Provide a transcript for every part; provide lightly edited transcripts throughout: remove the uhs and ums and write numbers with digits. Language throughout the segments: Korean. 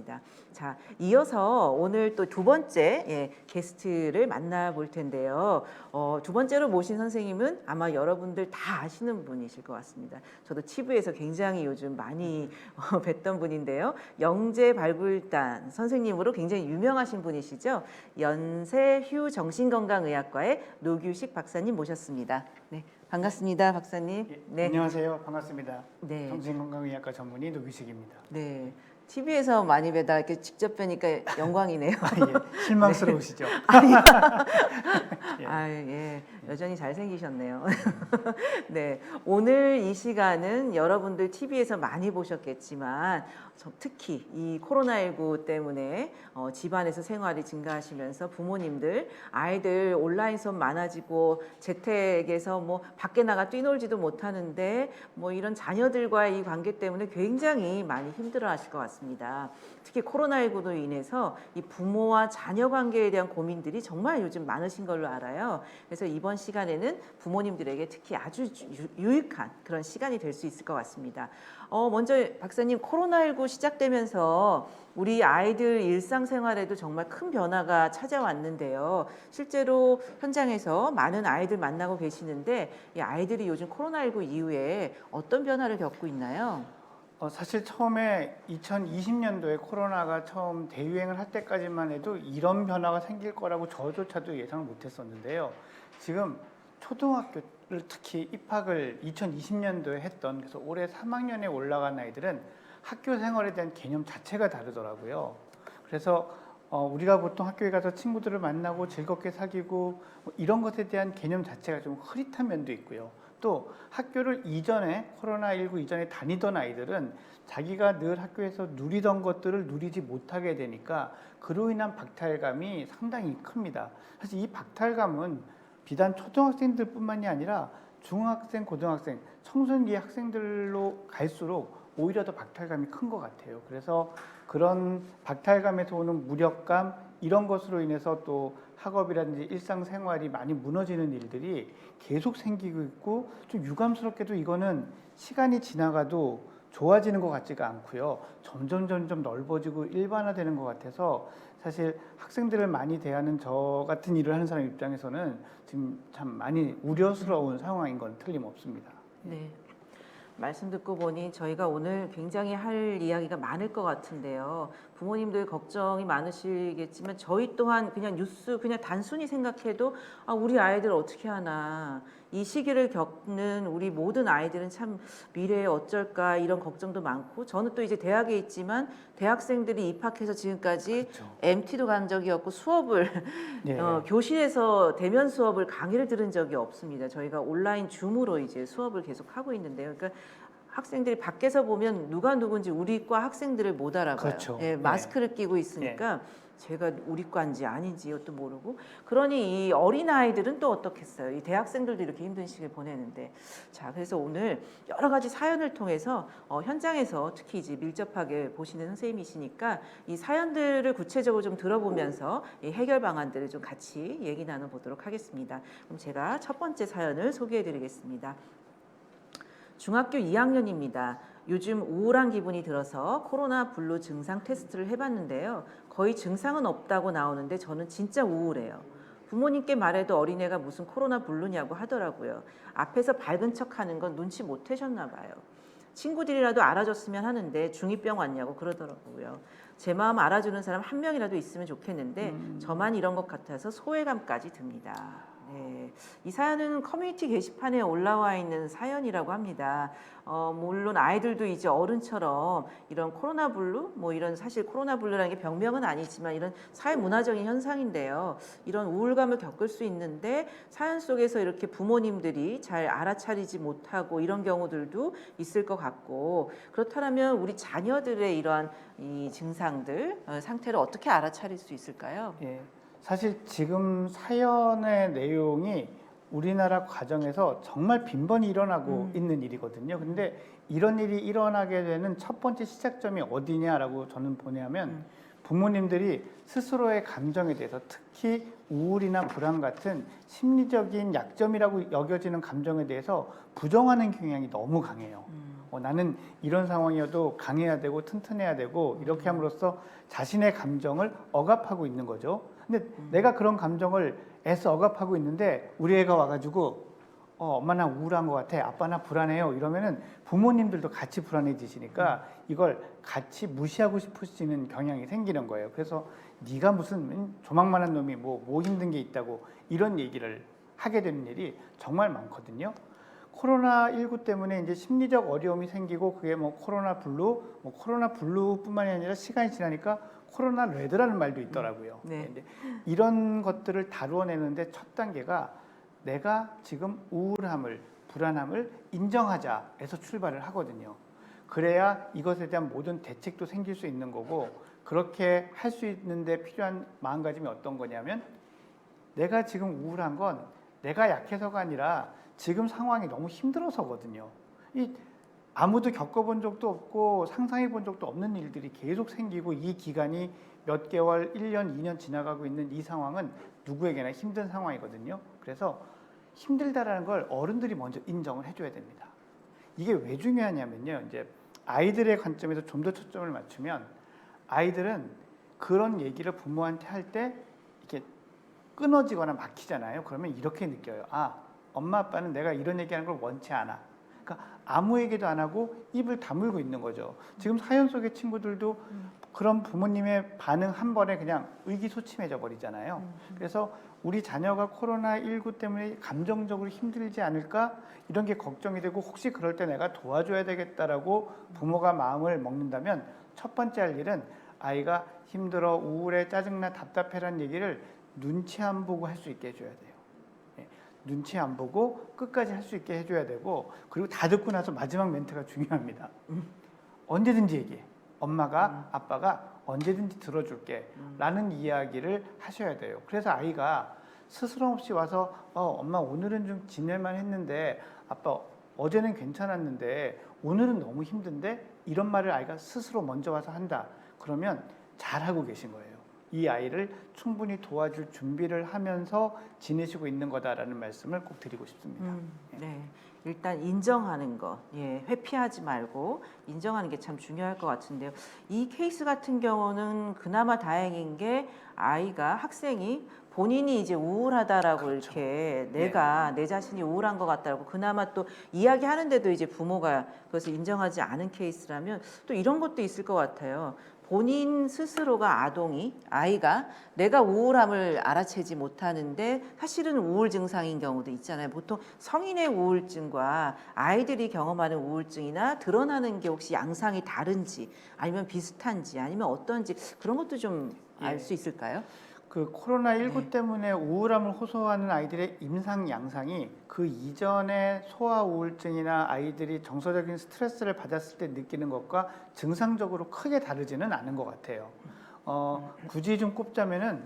있습니다. 자, 이어서 오늘 또 두 번째 게스트를 만나볼 텐데요. 두 번째로 모신 선생님은 아마 여러분들 다 아시는 분이실 것 같습니다. 저도 TV에서 굉장히 요즘 많이 뵀던 분인데요. 영재발굴단 선생님으로 굉장히 유명하신 분이시죠. 연세휴 정신건강의학과의 노규식 박사님 모셨습니다. 네, 반갑습니다, 박사님. 예, 네. 안녕하세요. 반갑습니다. 네. 정신건강의학과 전문의 노규식입니다. 네. TV에서 많이 뵈다 이렇게 직접 뵈니까 영광이네요. 예, 실망스러우시죠? 예. 여전히 잘생기셨네요. 네. 오늘 이 시간은 여러분들 TV에서 많이 보셨겠지만 특히 이 코로나19 때문에 집안에서 생활이 증가하시면서 부모님들, 아이들 온라인 수업 많아지고 재택에서 뭐 밖에 나가 뛰놀지도 못하는데 뭐 이런 자녀들과의 이 관계 때문에 굉장히 많이 힘들어 하실 것 같습니다. 특히 코로나19로 인해서 이 부모와 자녀 관계에 대한 고민들이 정말 요즘 많으신 걸로 알아요. 그래서 이번 시간에는 부모님들에게 특히 아주 유익한 그런 시간이 될 수 있을 것 같습니다. 먼저 박사님, 코로나19 시작되면서 우리 아이들 일상생활에도 정말 큰 변화가 찾아왔는데요. 실제로 현장에서 많은 아이들 만나고 계시는데 이 아이들이 요즘 코로나19 이후에 어떤 변화를 겪고 있나요? 사실 처음에 2020년도에 코로나가 처음 대유행을 할 때까지만 해도 이런 변화가 생길 거라고 저조차도 예상을 못했었는데요. 지금 초등학교를 특히 입학을 2020년도에 했던, 그래서 올해 3학년에 올라간 아이들은 학교 생활에 대한 개념 자체가 다르더라고요. 그래서 우리가 보통 학교에 가서 친구들을 만나고 즐겁게 사귀고 뭐 이런 것에 대한 개념 자체가 좀 흐릿한 면도 있고요. 또 학교를 이전에 코로나19 이전에 다니던 아이들은 자기가 늘 학교에서 누리던 것들을 누리지 못하게 되니까 그로 인한 박탈감이 상당히 큽니다. 사실 이 박탈감은 비단 초등학생들 뿐만이 아니라 중학생, 고등학생, 청소년기 학생들로 갈수록 오히려 더 박탈감이 큰 것 같아요. 그래서 그런 박탈감에서 오는 무력감, 이런 것으로 인해서 또 학업이라든지 일상생활이 많이 무너지는 일들이 계속 생기고 있고, 좀 유감스럽게도 이거는 시간이 지나가도 좋아지는 것 같지가 않고요. 점점 넓어지고 일반화되는 것 같아서 사실 학생들을 많이 대하는 저 같은 일을 하는 사람 입장에서는 지금 참 많이 우려스러운 상황인 건 틀림없습니다. 네. 말씀 듣고 보니 저희가 오늘 굉장히 할 이야기가 많을 것 같은데요. 부모님들 걱정이 많으시겠지만 저희 또한 그냥 뉴스 그냥 단순히 생각해도 우리 아이들 어떻게 하나, 이 시기를 겪는 우리 모든 아이들은 참 미래에 어쩔까 이런 걱정도 많고, 저는 또 이제 대학에 있지만 대학생들이 입학해서 지금까지 그렇죠. MT도 간 적이 없고 수업을 네. 교실에서 대면 수업을 강의를 들은 적이 없습니다. 저희가 온라인 줌으로 이제 수업을 계속 하고 있는데요. 그러니까 학생들이 밖에서 보면 누가 누군지 우리 과 학생들을 못 알아봐요. 그렇죠. 예, 마스크를 끼고 있으니까 제가 우리 과인지 아닌지 또 모르고. 그러니 이 어린 아이들은 또 어떻겠어요? 이 대학생들도 이렇게 힘든 시기를 보내는데. 자, 그래서 오늘 여러 가지 사연을 통해서 현장에서 특히 이제 밀접하게 보시는 선생님이시니까 이 사연들을 구체적으로 좀 들어보면서 이 해결 방안들을 좀 같이 얘기 나눠보도록 하겠습니다. 그럼 제가 첫 번째 사연을 소개해드리겠습니다. 중학교 2학년입니다. 요즘 우울한 기분이 들어서 코로나 블루 증상 테스트를 해봤는데요. 거의 증상은 없다고 나오는데 저는 진짜 우울해요. 부모님께 말해도 어린애가 무슨 코로나 블루냐고 하더라고요. 앞에서 밝은 척하는 건 눈치 못 채셨나 봐요. 친구들이라도 알아줬으면 하는데 중2병 왔냐고 그러더라고요. 제 마음 알아주는 사람 한 명이라도 있으면 좋겠는데 저만 이런 것 같아서 소외감까지 듭니다. 네, 이 사연은 커뮤니티 게시판에 올라와 있는 사연이라고 합니다. 물론 아이들도 이제 어른처럼 이런 코로나 블루, 뭐 이런 사실 코로나 블루라는 게 병명은 아니지만 이런 사회 문화적인 현상인데요. 이런 우울감을 겪을 수 있는데 사연 속에서 이렇게 부모님들이 잘 알아차리지 못하고 이런 경우들도 있을 것 같고, 그렇다면 우리 자녀들의 이러한 이 증상들, 상태를 어떻게 알아차릴 수 있을까요? 예. 사실 지금 사연의 내용이 우리나라 가정에서 정말 빈번히 일어나고 있는 일이거든요. 근데 이런 일이 일어나게 되는 첫 번째 시작점이 어디냐라고 저는 보냐면 부모님들이 스스로의 감정에 대해서, 특히 우울이나 불안 같은 심리적인 약점이라고 여겨지는 감정에 대해서 부정하는 경향이 너무 강해요. 나는 이런 상황이어도 강해야 되고 튼튼해야 되고 이렇게 함으로써 자신의 감정을 억압하고 있는 거죠. 근데 내가 그런 감정을 애써 억압하고 있는데 우리 애가 와가지고 엄마 나 우울한 것 같아, 아빠 나 불안해요 이러면은 부모님들도 같이 불안해지시니까 이걸 같이 무시하고 싶으시는 경향이 생기는 거예요. 그래서 네가 무슨 조망만한 놈이 뭐 힘든 게 있다고 이런 얘기를 하게 되는 일이 정말 많거든요. 코로나19 때문에 이제 심리적 어려움이 생기고 그게 뭐 코로나 블루뿐만이 아니라 시간이 지나니까 코로나 레드라는 말도 있더라고요. 네. 이런 것들을 다루어내는데 첫 단계가 내가 지금 우울함을, 불안함을 인정하자에서 출발을 하거든요. 그래야 이것에 대한 모든 대책도 생길 수 있는 거고, 그렇게 할 수 있는데 필요한 마음가짐이 어떤 거냐면, 내가 지금 우울한 건 내가 약해서가 아니라 지금 상황이 너무 힘들어서거든요. 아무도 겪어본 적도 없고 상상해 본 적도 없는 일들이 계속 생기고 이 기간이 몇 개월, 1년, 2년 지나가고 있는 이 상황은 누구에게나 힘든 상황이거든요. 그래서 힘들다라는 걸 어른들이 먼저 인정을 해줘야 됩니다. 이게 왜 중요하냐면요. 이제 아이들의 관점에서 좀 더 초점을 맞추면 아이들은 그런 얘기를 부모한테 할 때 이렇게 끊어지거나 막히잖아요. 그러면 이렇게 느껴요. 엄마 아빠는 내가 이런 얘기하는 걸 원치 않아. 그러니까 아무 얘기도 안 하고 입을 다물고 있는 거죠. 지금 사연 속의 친구들도 그런 부모님의 반응 한 번에 그냥 의기소침해져 버리잖아요. 그래서 우리 자녀가 코로나19 때문에 감정적으로 힘들지 않을까 이런 게 걱정이 되고 혹시 그럴 때 내가 도와줘야 되겠다라고 부모가 마음을 먹는다면 첫 번째 할 일은 아이가 힘들어, 우울해, 짜증나, 답답해라는 얘기를 눈치 안 보고 할 수 있게 해줘야 돼요. 눈치 안 보고 끝까지 할 수 있게 해줘야 되고, 그리고 다 듣고 나서 마지막 멘트가 중요합니다. 언제든지 얘기해. 엄마가 아빠가 언제든지 들어줄게 라는 이야기를 하셔야 돼요. 그래서 아이가 스스럼 없이 와서 엄마 오늘은 좀 지낼만 했는데 아빠 어제는 괜찮았는데 오늘은 너무 힘든데 이런 말을 아이가 스스로 먼저 와서 한다. 그러면 잘하고 계신 거예요. 이 아이를 충분히 도와줄 준비를 하면서 지내시고 있는 거다라는 말씀을 꼭 드리고 싶습니다. 네. 일단 인정하는 거, 회피하지 말고 인정하는 게 참 중요할 것 같은데요. 이 케이스 같은 경우는 그나마 다행인 게 아이가, 학생이 본인이 이제 우울하다라고 그렇죠. 이렇게 내가 내 자신이 우울한 것 같다라고 그나마 또 이야기하는데도 이제 부모가 그것을 인정하지 않은 케이스라면 또 이런 것도 있을 것 같아요. 본인 스스로가 아이가 내가 우울함을 알아채지 못하는데 사실은 우울 증상인 경우도 있잖아요. 보통 성인의 우울증과 아이들이 경험하는 우울증이나 드러나는 게 혹시 양상이 다른지 아니면 비슷한지 아니면 어떤지 그런 것도 좀 알 수 있을까요? 그 코로나19 때문에 우울함을 호소하는 아이들의 임상 양상이 그 이전에 소아 우울증이나 아이들이 정서적인 스트레스를 받았을 때 느끼는 것과 증상적으로 크게 다르지는 않은 것 같아요. 굳이 좀 꼽자면은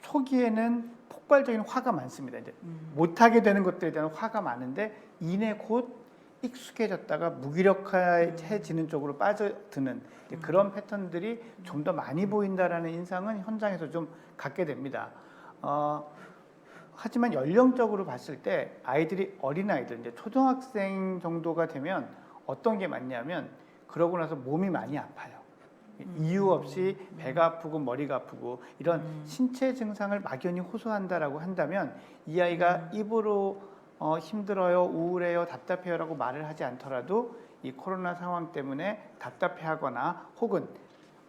초기에는 폭발적인 화가 많습니다. 이제 못하게 되는 것들에 대한 화가 많은데 이내 곧 익숙해졌다가 무기력해지는 쪽으로 빠져드는 그런 패턴들이 좀 더 많이 보인다라는 인상은 현장에서 좀 갖게 됩니다. 하지만 연령적으로 봤을 때 아이들이 어린아이들, 이제 초등학생 정도가 되면 어떤 게 많냐면 그러고 나서 몸이 많이 아파요. 이유 없이 배가 아프고 머리가 아프고 이런 신체 증상을 막연히 호소한다라고 한다면 이 아이가 입으로 힘들어요, 우울해요, 답답해요라고 말을 하지 않더라도 이 코로나 상황 때문에 답답해하거나 혹은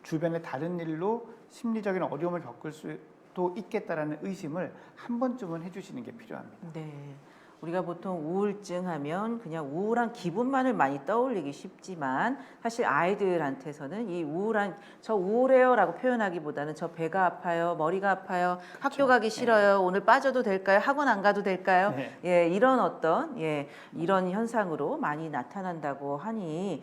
주변의 다른 일로 심리적인 어려움을 겪을 수도 있겠다라는 의심을 한 번쯤은 해주시는 게 필요합니다. 네. 우리가 보통 우울증 하면 그냥 우울한 기분만을 많이 떠올리기 쉽지만 사실 아이들한테서는 이 저 우울해요라고 표현하기보다는 저 배가 아파요, 머리가 아파요, 학교 가기 싫어요, 오늘 빠져도 될까요, 학원 안 가도 될까요? 이런 이런 현상으로 많이 나타난다고 하니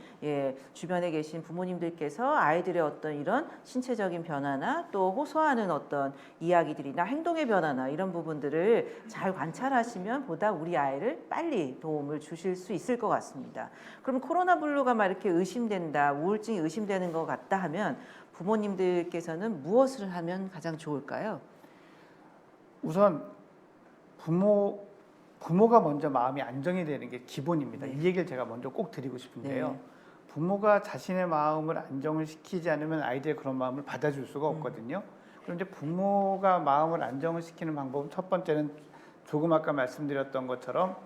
주변에 계신 부모님들께서 아이들의 어떤 이런 신체적인 변화나 또 호소하는 어떤 이야기들이나 행동의 변화나 이런 부분들을 잘 관찰하시면 보다 우리 아이를 빨리 도움을 주실 수 있을 것 같습니다. 그럼 코로나 블루가 막 이렇게 의심된다, 우울증이 의심되는 것 같다 하면 부모님들께서는 무엇을 하면 가장 좋을까요? 우선 부모 부모가 먼저 마음이 안정이 되는 게 기본입니다. 네. 이 얘기를 제가 먼저 꼭 드리고 싶은데요. 네. 부모가 자신의 마음을 안정을 시키지 않으면 아이들의 그런 마음을 받아줄 수가 없거든요. 그런데 부모가 마음을 안정을 시키는 방법은 첫 번째는 조금 아까 말씀드렸던 것처럼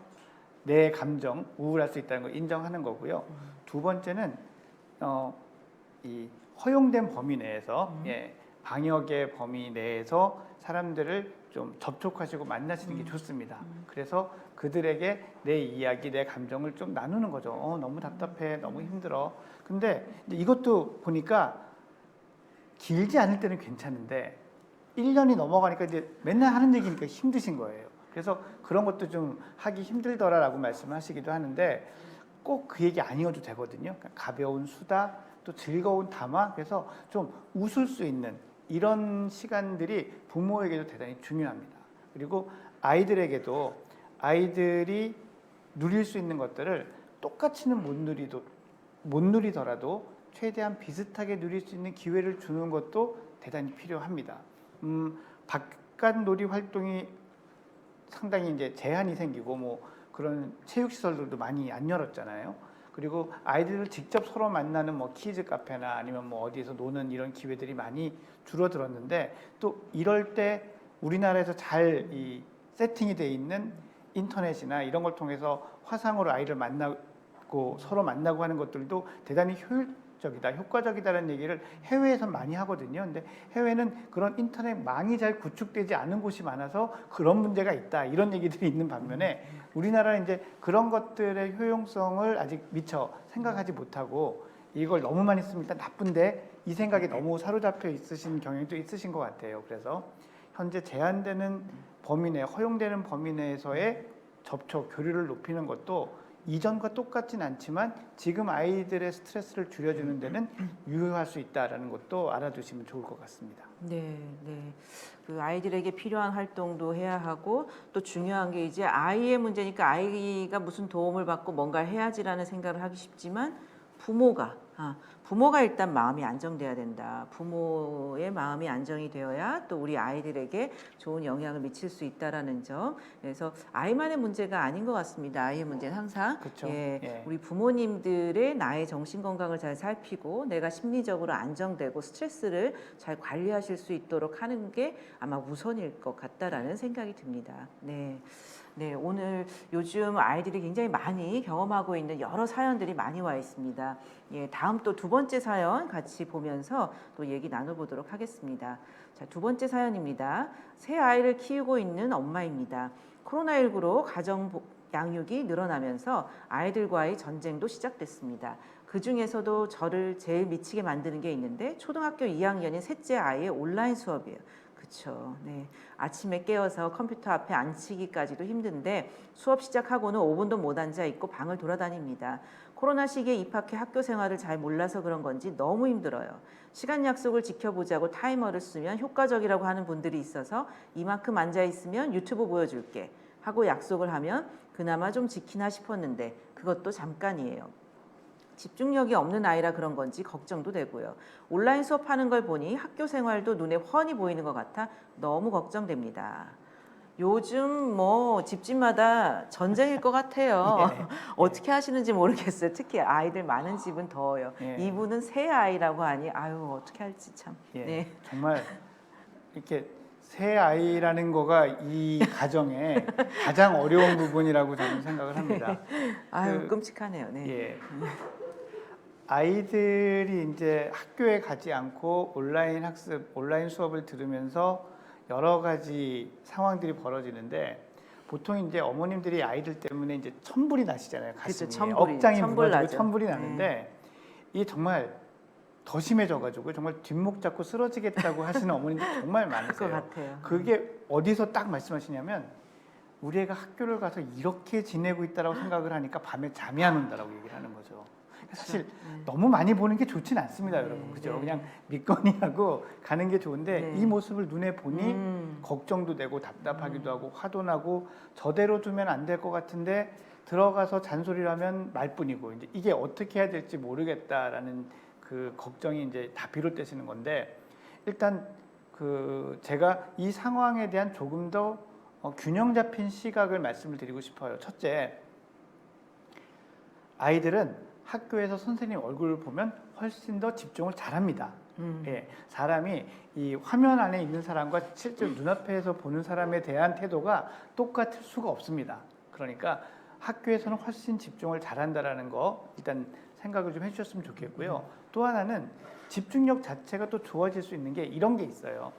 내 감정, 우울할 수 있다는 걸 인정하는 거고요. 두 번째는 이 허용된 범위 내에서 방역의 범위 내에서 사람들을 좀 접촉하시고 만나시는 게 좋습니다. 그래서 그들에게 내 이야기, 내 감정을 좀 나누는 거죠. 너무 답답해, 너무 힘들어. 근데 이것도 보니까 길지 않을 때는 괜찮은데 1년이 넘어가니까 이제 맨날 하는 얘기니까 힘드신 거예요. 그래서 그런 것도 좀 하기 힘들더라라고 말씀하시기도 하는데 꼭 그 얘기 아니어도 되거든요. 그러니까 가벼운 수다, 또 즐거운 담화, 그래서 좀 웃을 수 있는 이런 시간들이 부모에게도 대단히 중요합니다. 그리고 아이들에게도 아이들이 누릴 수 있는 것들을 똑같이는 못 누리더라도 최대한 비슷하게 누릴 수 있는 기회를 주는 것도 대단히 필요합니다. 바깥 놀이 활동이 상당히 이제 제한이 생기고 뭐 그런 체육 시설들도 많이 안 열었잖아요. 그리고 아이들을 직접 서로 만나는 뭐 키즈 카페나 아니면 뭐 어디에서 노는 이런 기회들이 많이 줄어들었는데 또 이럴 때 우리나라에서 잘 이 세팅이 돼 있는 인터넷이나 이런 걸 통해서 화상으로 아이를 만나고 서로 만나고 하는 것들도 대단히 효율적이다, 효과적이다라는 얘기를 해외에서 많이 하거든요. 근데 해외는 그런 인터넷망이 잘 구축되지 않은 곳이 많아서 그런 문제가 있다, 이런 얘기들이 있는 반면에 우리나라는 이제 그런 것들의 효용성을 아직 미처 생각하지 못하고 이걸 너무 많이 쓰면 일단 나쁜데 이 생각에 너무 사로잡혀 있으신 경향도 있으신 것 같아요. 그래서 현재 제한되는 범위 내, 허용되는 범위 내에서의 접촉, 교류를 높이는 것도 이전과 똑같진 않지만 지금 아이들의 스트레스를 줄여주는 데는 유효할 수 있다는 것도 알아두시면 좋을 것 같습니다. 네, 네. 그 아이들에게 필요한 활동도 해야 하고 또 중요한 게 이제 아이의 문제니까 아이가 무슨 도움을 받고 뭔가를 해야지라는 생각을 하기 쉽지만 부모가 일단 마음이 안정돼야 된다. 부모의 마음이 안정이 되어야 또 우리 아이들에게 좋은 영향을 미칠 수 있다라는 점. 그래서 아이만의 문제가 아닌 것 같습니다. 아이의 문제는 항상 그렇죠. 우리 부모님들의 나의 정신 건강을 잘 살피고 내가 심리적으로 안정되고 스트레스를 잘 관리하실 수 있도록 하는 게 아마 우선일 것 같다라는 생각이 듭니다. 네. 네, 오늘 요즘 아이들이 굉장히 많이 경험하고 있는 여러 사연들이 많이 와 있습니다. 다음 또 두 번째 사연 같이 보면서 또 얘기 나눠보도록 하겠습니다. 자, 두 번째 사연입니다. 새 아이를 키우고 있는 엄마입니다. 코로나19로 가정 양육이 늘어나면서 아이들과의 전쟁도 시작됐습니다. 그 중에서도 저를 제일 미치게 만드는 게 있는데 초등학교 2학년인 셋째 아이의 온라인 수업이에요. 그렇죠. 네. 아침에 깨어서 컴퓨터 앞에 앉히기까지도 힘든데 수업 시작하고는 5분도 못 앉아 있고 방을 돌아다닙니다. 코로나 시기에 입학해 학교 생활을 잘 몰라서 그런 건지 너무 힘들어요. 시간 약속을 지켜보자고 타이머를 쓰면 효과적이라고 하는 분들이 있어서 이만큼 앉아 있으면 유튜브 보여줄게 하고 약속을 하면 그나마 좀 지키나 싶었는데 그것도 잠깐이에요. 집중력이 없는 아이라 그런 건지 걱정도 되고요. 온라인 수업하는 걸 보니 학교 생활도 눈에 훤히 보이는 것 같아 너무 걱정됩니다. 요즘 뭐 집집마다 전쟁일 것 같아요. 어떻게 하시는지 모르겠어요. 특히 아이들 많은 집은 더워요. 이분은 새 아이라고 하니 아유 어떻게 할지 참. 네. 정말 이렇게 새 아이라는 거가 이 가정의 가장 어려운 부분이라고 저는 생각을 합니다. 아유 끔찍하네요. 네. 아이들이 이제 학교에 가지 않고 온라인 학습, 온라인 수업을 들으면서 여러 가지 상황들이 벌어지는데 보통 이제 어머님들이 아이들 때문에 이제 천불이 나시잖아요. 가슴이 억장이 무너지고 천불이 나는데 이게 정말 더 심해져가지고 정말 뒷목 잡고 쓰러지겠다고 하시는 어머님들 정말 많으세요. 것 같아요. 그게 어디서 딱 말씀하시냐면 우리 애가 학교를 가서 이렇게 지내고 있다라고 생각을 하니까 밤에 잠이 안 온다라고 얘기를 하는 거죠. 사실 너무 많이 보는 게 좋진 않습니다, 여러분. 그죠? 그냥 믿거니 하고 가는 게 좋은데 이 모습을 눈에 보니 걱정도 되고 답답하기도 하고 화도 나고 저대로 두면 안 될 것 같은데 들어가서 잔소리를 하면 말뿐이고 이제 이게 어떻게 해야 될지 모르겠다라는 그 걱정이 이제 다 비롯되시는 건데 일단 그 제가 이 상황에 대한 조금 더 균형 잡힌 시각을 말씀을 드리고 싶어요. 첫째, 아이들은 학교에서 선생님 얼굴을 보면 훨씬 더 집중을 잘합니다. 예, 사람이 이 화면 안에 있는 사람과 실제로 눈앞에서 보는 사람에 대한 태도가 똑같을 수가 없습니다. 그러니까 학교에서는 훨씬 집중을 잘한다라는 거 일단 생각을 좀 해주셨으면 좋겠고요. 또 하나는 집중력 자체가 또 좋아질 수 있는 게 이런 게 있어요.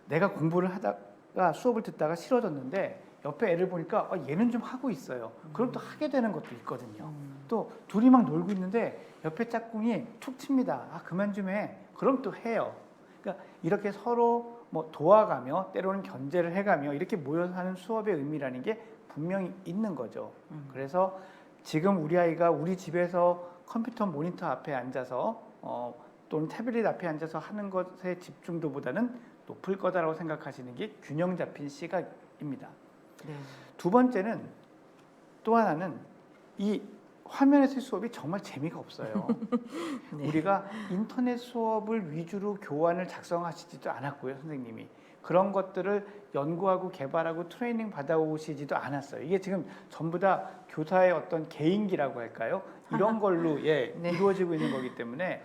내가 공부를 하다가 수업을 듣다가 싫어졌는데 옆에 애를 보니까 얘는 좀 하고 있어요. 그럼 또 하게 되는 것도 있거든요. 또 둘이 막 놀고 있는데 옆에 짝꿍이 툭 칩니다. 그만 좀 해. 그럼 또 해요. 그러니까 이렇게 서로 뭐 도와가며 때로는 견제를 해가며 이렇게 모여서 하는 수업의 의미라는 게 분명히 있는 거죠. 그래서 지금 우리 아이가 우리 집에서 컴퓨터 모니터 앞에 앉아서 또는 태블릿 앞에 앉아서 하는 것의 집중도보다는 높을 거다라고 생각하시는 게 균형 잡힌 시각입니다. 네. 두 번째는 또 하나는 이 화면에서의 수업이 정말 재미가 없어요. 네. 우리가 인터넷 수업을 위주로 교환을 작성하시지도 않았고요, 선생님이. 그런 것들을 연구하고 개발하고 트레이닝 받아오시지도 않았어요. 이게 지금 전부 다 교사의 어떤 개인기라고 할까요? 이런 걸로 네. 이루어지고 있는 거기 때문에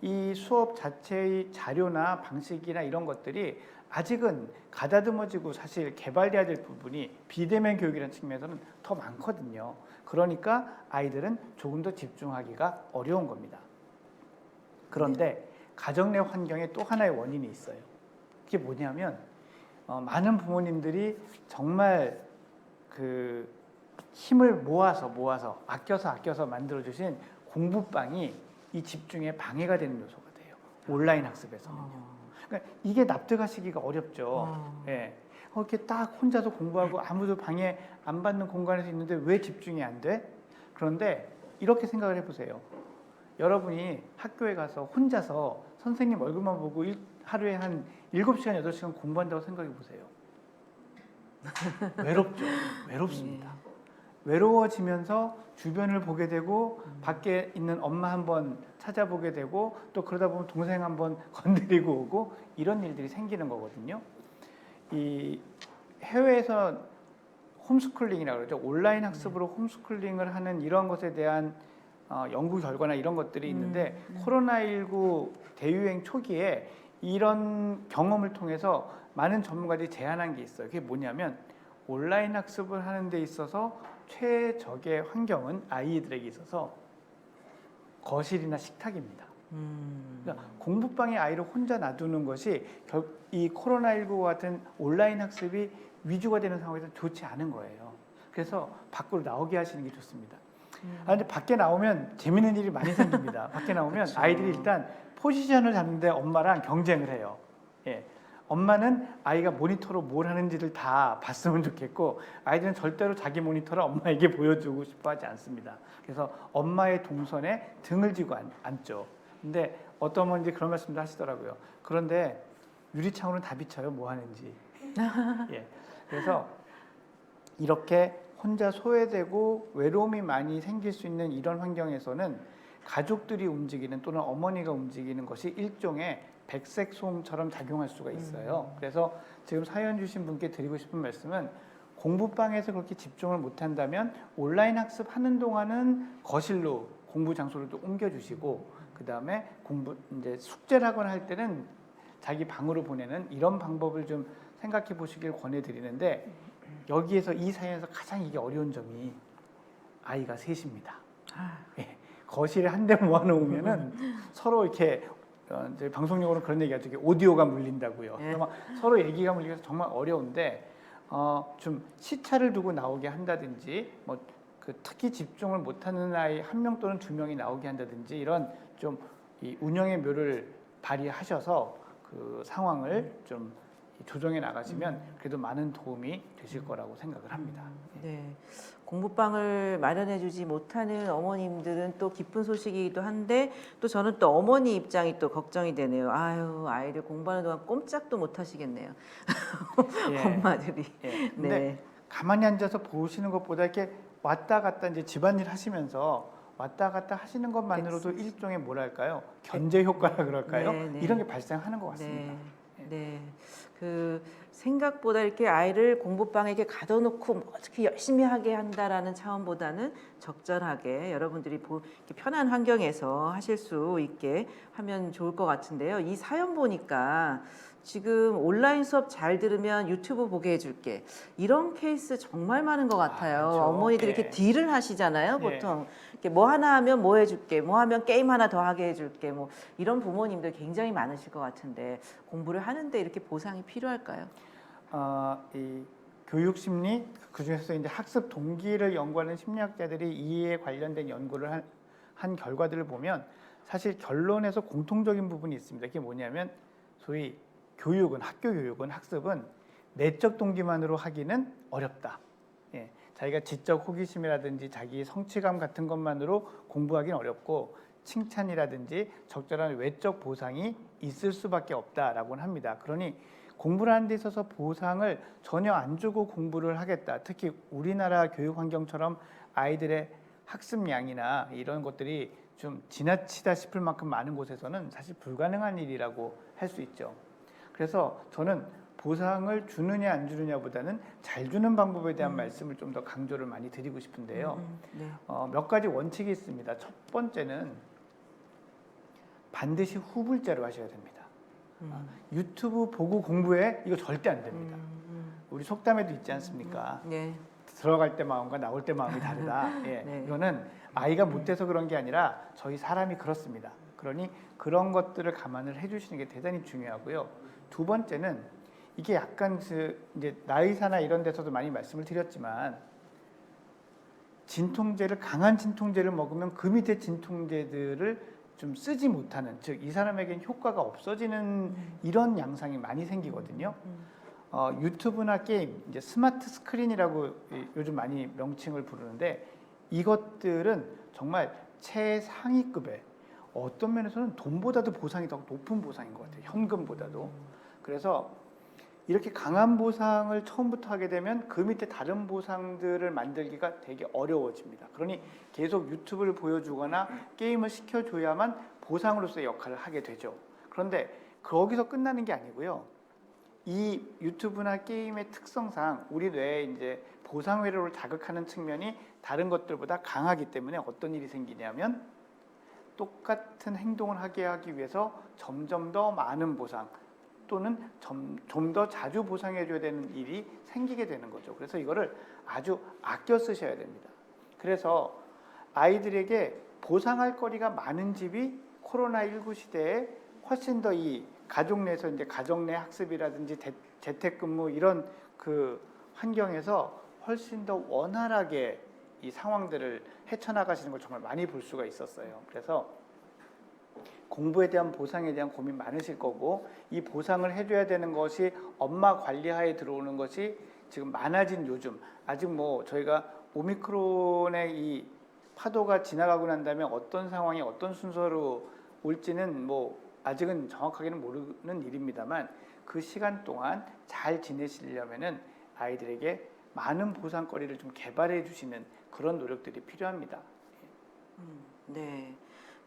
이 수업 자체의 자료나 방식이나 이런 것들이 아직은 가다듬어지고 사실 개발돼야 될 부분이 비대면 교육이라는 측면에서는 더 많거든요. 그러니까 아이들은 조금 더 집중하기가 어려운 겁니다. 그런데 가정 내 환경에 또 하나의 원인이 있어요. 그게 뭐냐면 많은 부모님들이 정말 그 힘을 모아서 아껴서 만들어주신 공부방이 이 집중에 방해가 되는 요소가 돼요. 온라인 학습에서는요. 그러니까 이게 납득하시기가 어렵죠. 예. 이렇게 딱 혼자서 공부하고 아무도 방해 안 받는 공간에서 있는데 왜 집중이 안 돼? 그런데 이렇게 생각을 해보세요. 여러분이 학교에 가서 혼자서 선생님 얼굴만 보고 하루에 한 7시간, 8시간 공부한다고 생각해 보세요. 외롭죠. 외롭습니다. 외로워지면서 주변을 보게 되고 밖에 있는 엄마 한번 찾아보게 되고 또 그러다 보면 동생 한번 건드리고 오고 이런 일들이 생기는 거거든요. 이 해외에서 홈스쿨링이라고 그러죠. 온라인 학습으로 홈스쿨링을 하는 이런 것에 대한 연구 결과나 이런 것들이 있는데 코로나19 대유행 초기에 이런 경험을 통해서 많은 전문가들이 제안한 게 있어요. 그게 뭐냐면 온라인 학습을 하는 데 있어서 최적의 환경은 아이들에게 있어서 거실이나 식탁입니다. 그러니까 공부방에 아이를 혼자 놔두는 것이 이 코로나19 같은 온라인 학습이 위주가 되는 상황에서 좋지 않은 거예요. 그래서 밖으로 나오게 하시는 게 좋습니다. 근데 밖에 나오면 재밌는 일이 많이 생깁니다. 밖에 나오면 그쵸. 아이들이 일단 포지션을 잡는데 엄마랑 경쟁을 해요. 예. 엄마는 아이가 모니터로 뭘 하는지를 다 봤으면 좋겠고 아이들은 절대로 자기 모니터를 엄마에게 보여주고 싶어 하지 않습니다. 그래서 엄마의 동선에 등을 지고 앉죠. 근데 어떤 분이 그런 말씀도 하시더라고요. 그런데 유리창으로는 다 비쳐요. 뭐 하는지. 예. 그래서 이렇게 혼자 소외되고 외로움이 많이 생길 수 있는 이런 환경에서는 가족들이 움직이는 또는 어머니가 움직이는 것이 일종의 백색소음처럼 작용할 수가 있어요. 그래서 지금 사연 주신 분께 드리고 싶은 말씀은 공부방에서 그렇게 집중을 못한다면 온라인 학습하는 동안은 거실로 공부 장소를 또 옮겨주시고 그 다음에 이제 숙제를 하거나 할 때는 자기 방으로 보내는 이런 방법을 좀 생각해 보시길 권해드리는데 여기에서 이 사연에서 가장 이게 어려운 점이 아이가 셋입니다. 예, 거실에 한 대 모아놓으면은 서로 이렇게 이제 방송용으로 그런 얘기하죠. 오디오가 물린다고요. 예. 서로 얘기가 물리면서 정말 어려운데 좀 시차를 두고 나오게 한다든지 특히 집중을 못하는 아이 1명 또는 2명이 나오게 한다든지 이런 좀 이 운영의 묘를 발휘하셔서 그 상황을 좀 조정해 나가시면 그래도 많은 도움이 되실 거라고 생각을 합니다. 네. 공부방을 마련해주지 못하는 어머님들은 또 기쁜 소식이기도 한데 또 저는 또 어머니 입장이 또 걱정이 되네요. 아유, 아이들 공부하는 동안 꼼짝도 못 하시겠네요. 예. 엄마들이. 예. 근데 네. 가만히 앉아서 보시는 것보다 이렇게 왔다 갔다 이제 집안일 하시면서 왔다 갔다 하시는 것만으로도 일종의 뭐랄까요? 견제 효과라 그럴까요? 네, 네. 이런 게 발생하는 것 같습니다. 네. 네. 그 생각보다 이렇게 아이를 공부방에 이렇게 가둬놓고 뭐 어떻게 열심히 하게 한다라는 차원보다는 적절하게 여러분들이 이렇게 편한 환경에서 하실 수 있게 하면 좋을 것 같은데요. 이 사연 보니까 지금 온라인 수업 잘 들으면 유튜브 보게 해줄게. 이런 케이스 정말 많은 것 같아요. 많죠. 어머니들이 이렇게 예. 딜을 하시잖아요, 예. 보통. 이렇게 뭐 하나 하면 뭐 해줄게, 뭐 하면 게임 하나 더 하게 해줄게, 뭐 이런 부모님들 굉장히 많으실 것 같은데 공부를 하는데 이렇게 보상이 필요할까요? 이 교육 심리 그 중에서 이제 학습 동기를 연구하는 심리학자들이 이에 관련된 연구를 한 결과들을 보면 사실 결론에서 공통적인 부분이 있습니다. 그게 뭐냐면 소위 학교 교육은 학습은 내적 동기만으로 하기는 어렵다. 예, 자기가 지적 호기심이라든지 자기 성취감 같은 것만으로 공부하기는 어렵고 칭찬이라든지 적절한 외적 보상이 있을 수밖에 없다라고는 합니다. 그러니 공부를 하는 데 있어서 보상을 전혀 안 주고 공부를 하겠다. 특히 우리나라 교육 환경처럼 아이들의 학습량이나 이런 것들이 좀 지나치다 싶을 만큼 많은 곳에서는 사실 불가능한 일이라고 할 수 있죠. 그래서 저는 보상을 주느냐 안 주느냐보다는 잘 주는 방법에 대한 말씀을 좀 더 강조를 많이 드리고 싶은데요. 네. 몇 가지 원칙이 있습니다. 첫 번째는 반드시 후불제로 하셔야 됩니다. 유튜브 보고 공부해? 이거 절대 안 됩니다. 우리 속담에도 있지 않습니까? 네. 들어갈 때 마음과 나올 때 마음이 다르다. 예, 네. 이거는 아이가 못돼서 그런 게 아니라 저희 사람이 그렇습니다. 그러니 그런 것들을 감안을 해주시는 게 대단히 중요하고요. 두 번째는 이게 약간 이제 나의사나 이런 데서도 많이 말씀을 드렸지만 강한 진통제를 먹으면 그 밑에 진통제들을 좀 쓰지 못하는, 즉 이 사람에겐 효과가 없어지는 이런 양상이 많이 생기거든요. 유튜브나 게임, 이제 스마트 스크린이라고 요즘 많이 명칭을 부르는데 이것들은 정말 최상위급의 어떤 면에서는 돈보다도 보상이 더 높은 보상인 것 같아요. 현금보다도. 그래서 이렇게 강한 보상을 처음부터 하게 되면 그 밑에 다른 보상들을 만들기가 되게 어려워집니다. 그러니 계속 유튜브를 보여주거나 게임을 시켜줘야만 보상으로서의 역할을 하게 되죠. 그런데 거기서 끝나는 게 아니고요. 이 유튜브나 게임의 특성상 우리 뇌에 이제 보상 회로를 자극하는 측면이 다른 것들보다 강하기 때문에 어떤 일이 생기냐면 똑같은 행동을 하게 하기 위해서 점점 더 많은 보상 또는 좀 더 자주 보상해줘야 되는 일이 생기게 되는 거죠. 그래서 이거를 아주 아껴 쓰셔야 됩니다. 그래서 아이들에게 보상할 거리가 많은 집이 코로나19 시대에 훨씬 더 이 가족 내에서 이제 가정 내 학습이라든지 재택근무 이런 그 환경에서 훨씬 더 원활하게 이 상황들을 헤쳐나가시는 걸 정말 많이 볼 수가 있었어요. 그래서 공부에 대한 보상에 대한 고민 많으실 거고 이 보상을 해줘야 되는 것이 엄마 관리하에 들어오는 것이 지금 많아진 요즘 아직 뭐 저희가 오미크론의 이 파도가 지나가고 난 다음에 어떤 상황이 어떤 순서로 올지는 뭐 아직은 정확하게는 모르는 일입니다만 그 시간 동안 잘 지내시려면은 아이들에게 많은 보상거리를 좀 개발해 주시는 그런 노력들이 필요합니다. 네.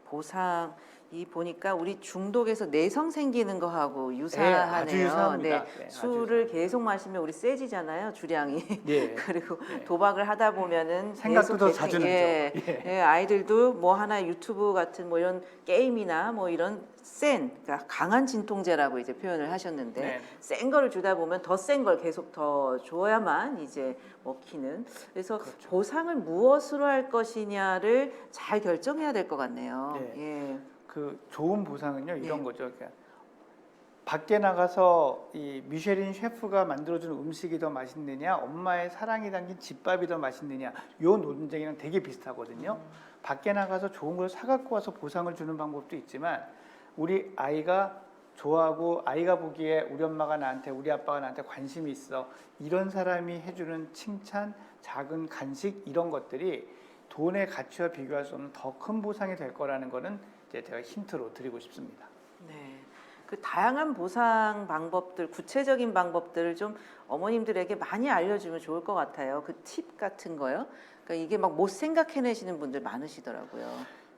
보상 이 보니까 우리 중독에서 내성 생기는 거하고 유사하네요. 아주 유사합니다. 네. 네, 술을 계속 마시면 우리 세지잖아요, 주량이. 네. 그리고 네. 도박을 하다 보면은 생각도 계속 더 자주 나죠. 예, 예. 예, 아이들도 뭐 하나 유튜브 같은 뭐 이런 게임이나 뭐 이런 그러니까 강한 진통제라고 이제 표현을 하셨는데 네. 센 거를 주다 보면 더 센 걸 계속 더 줘야만 이제 먹히는. 그래서 그렇죠. 보상을 무엇으로 할 것이냐를 잘 결정해야 될 것 같네요. 네. 예. 그 좋은 보상은요 이런 네. 거죠. 그러니까 밖에 나가서 이 미쉐린 셰프가 만들어주는 음식이 더 맛있느냐, 엄마의 사랑이 담긴 집밥이 더 맛있느냐, 요 논쟁이랑 되게 비슷하거든요. 밖에 나가서 좋은 걸 사갖고 와서 보상을 주는 방법도 있지만 우리 아이가 좋아하고 아이가 보기에 우리 엄마가 나한테, 우리 아빠가 나한테 관심이 있어, 이런 사람이 해주는 칭찬, 작은 간식 이런 것들이 돈의 가치와 비교할 수 없는 더 큰 보상이 될 거라는 거는 이제 제가 힌트로 드리고 싶습니다. 네. 그 다양한 보상 방법들, 구체적인 방법들을 좀 어머님들에게 많이 알려주면 좋을 것 같아요. 그 팁 같은 거요. 그러니까 이게 막 못 생각해내시는 분들 많으시더라고요.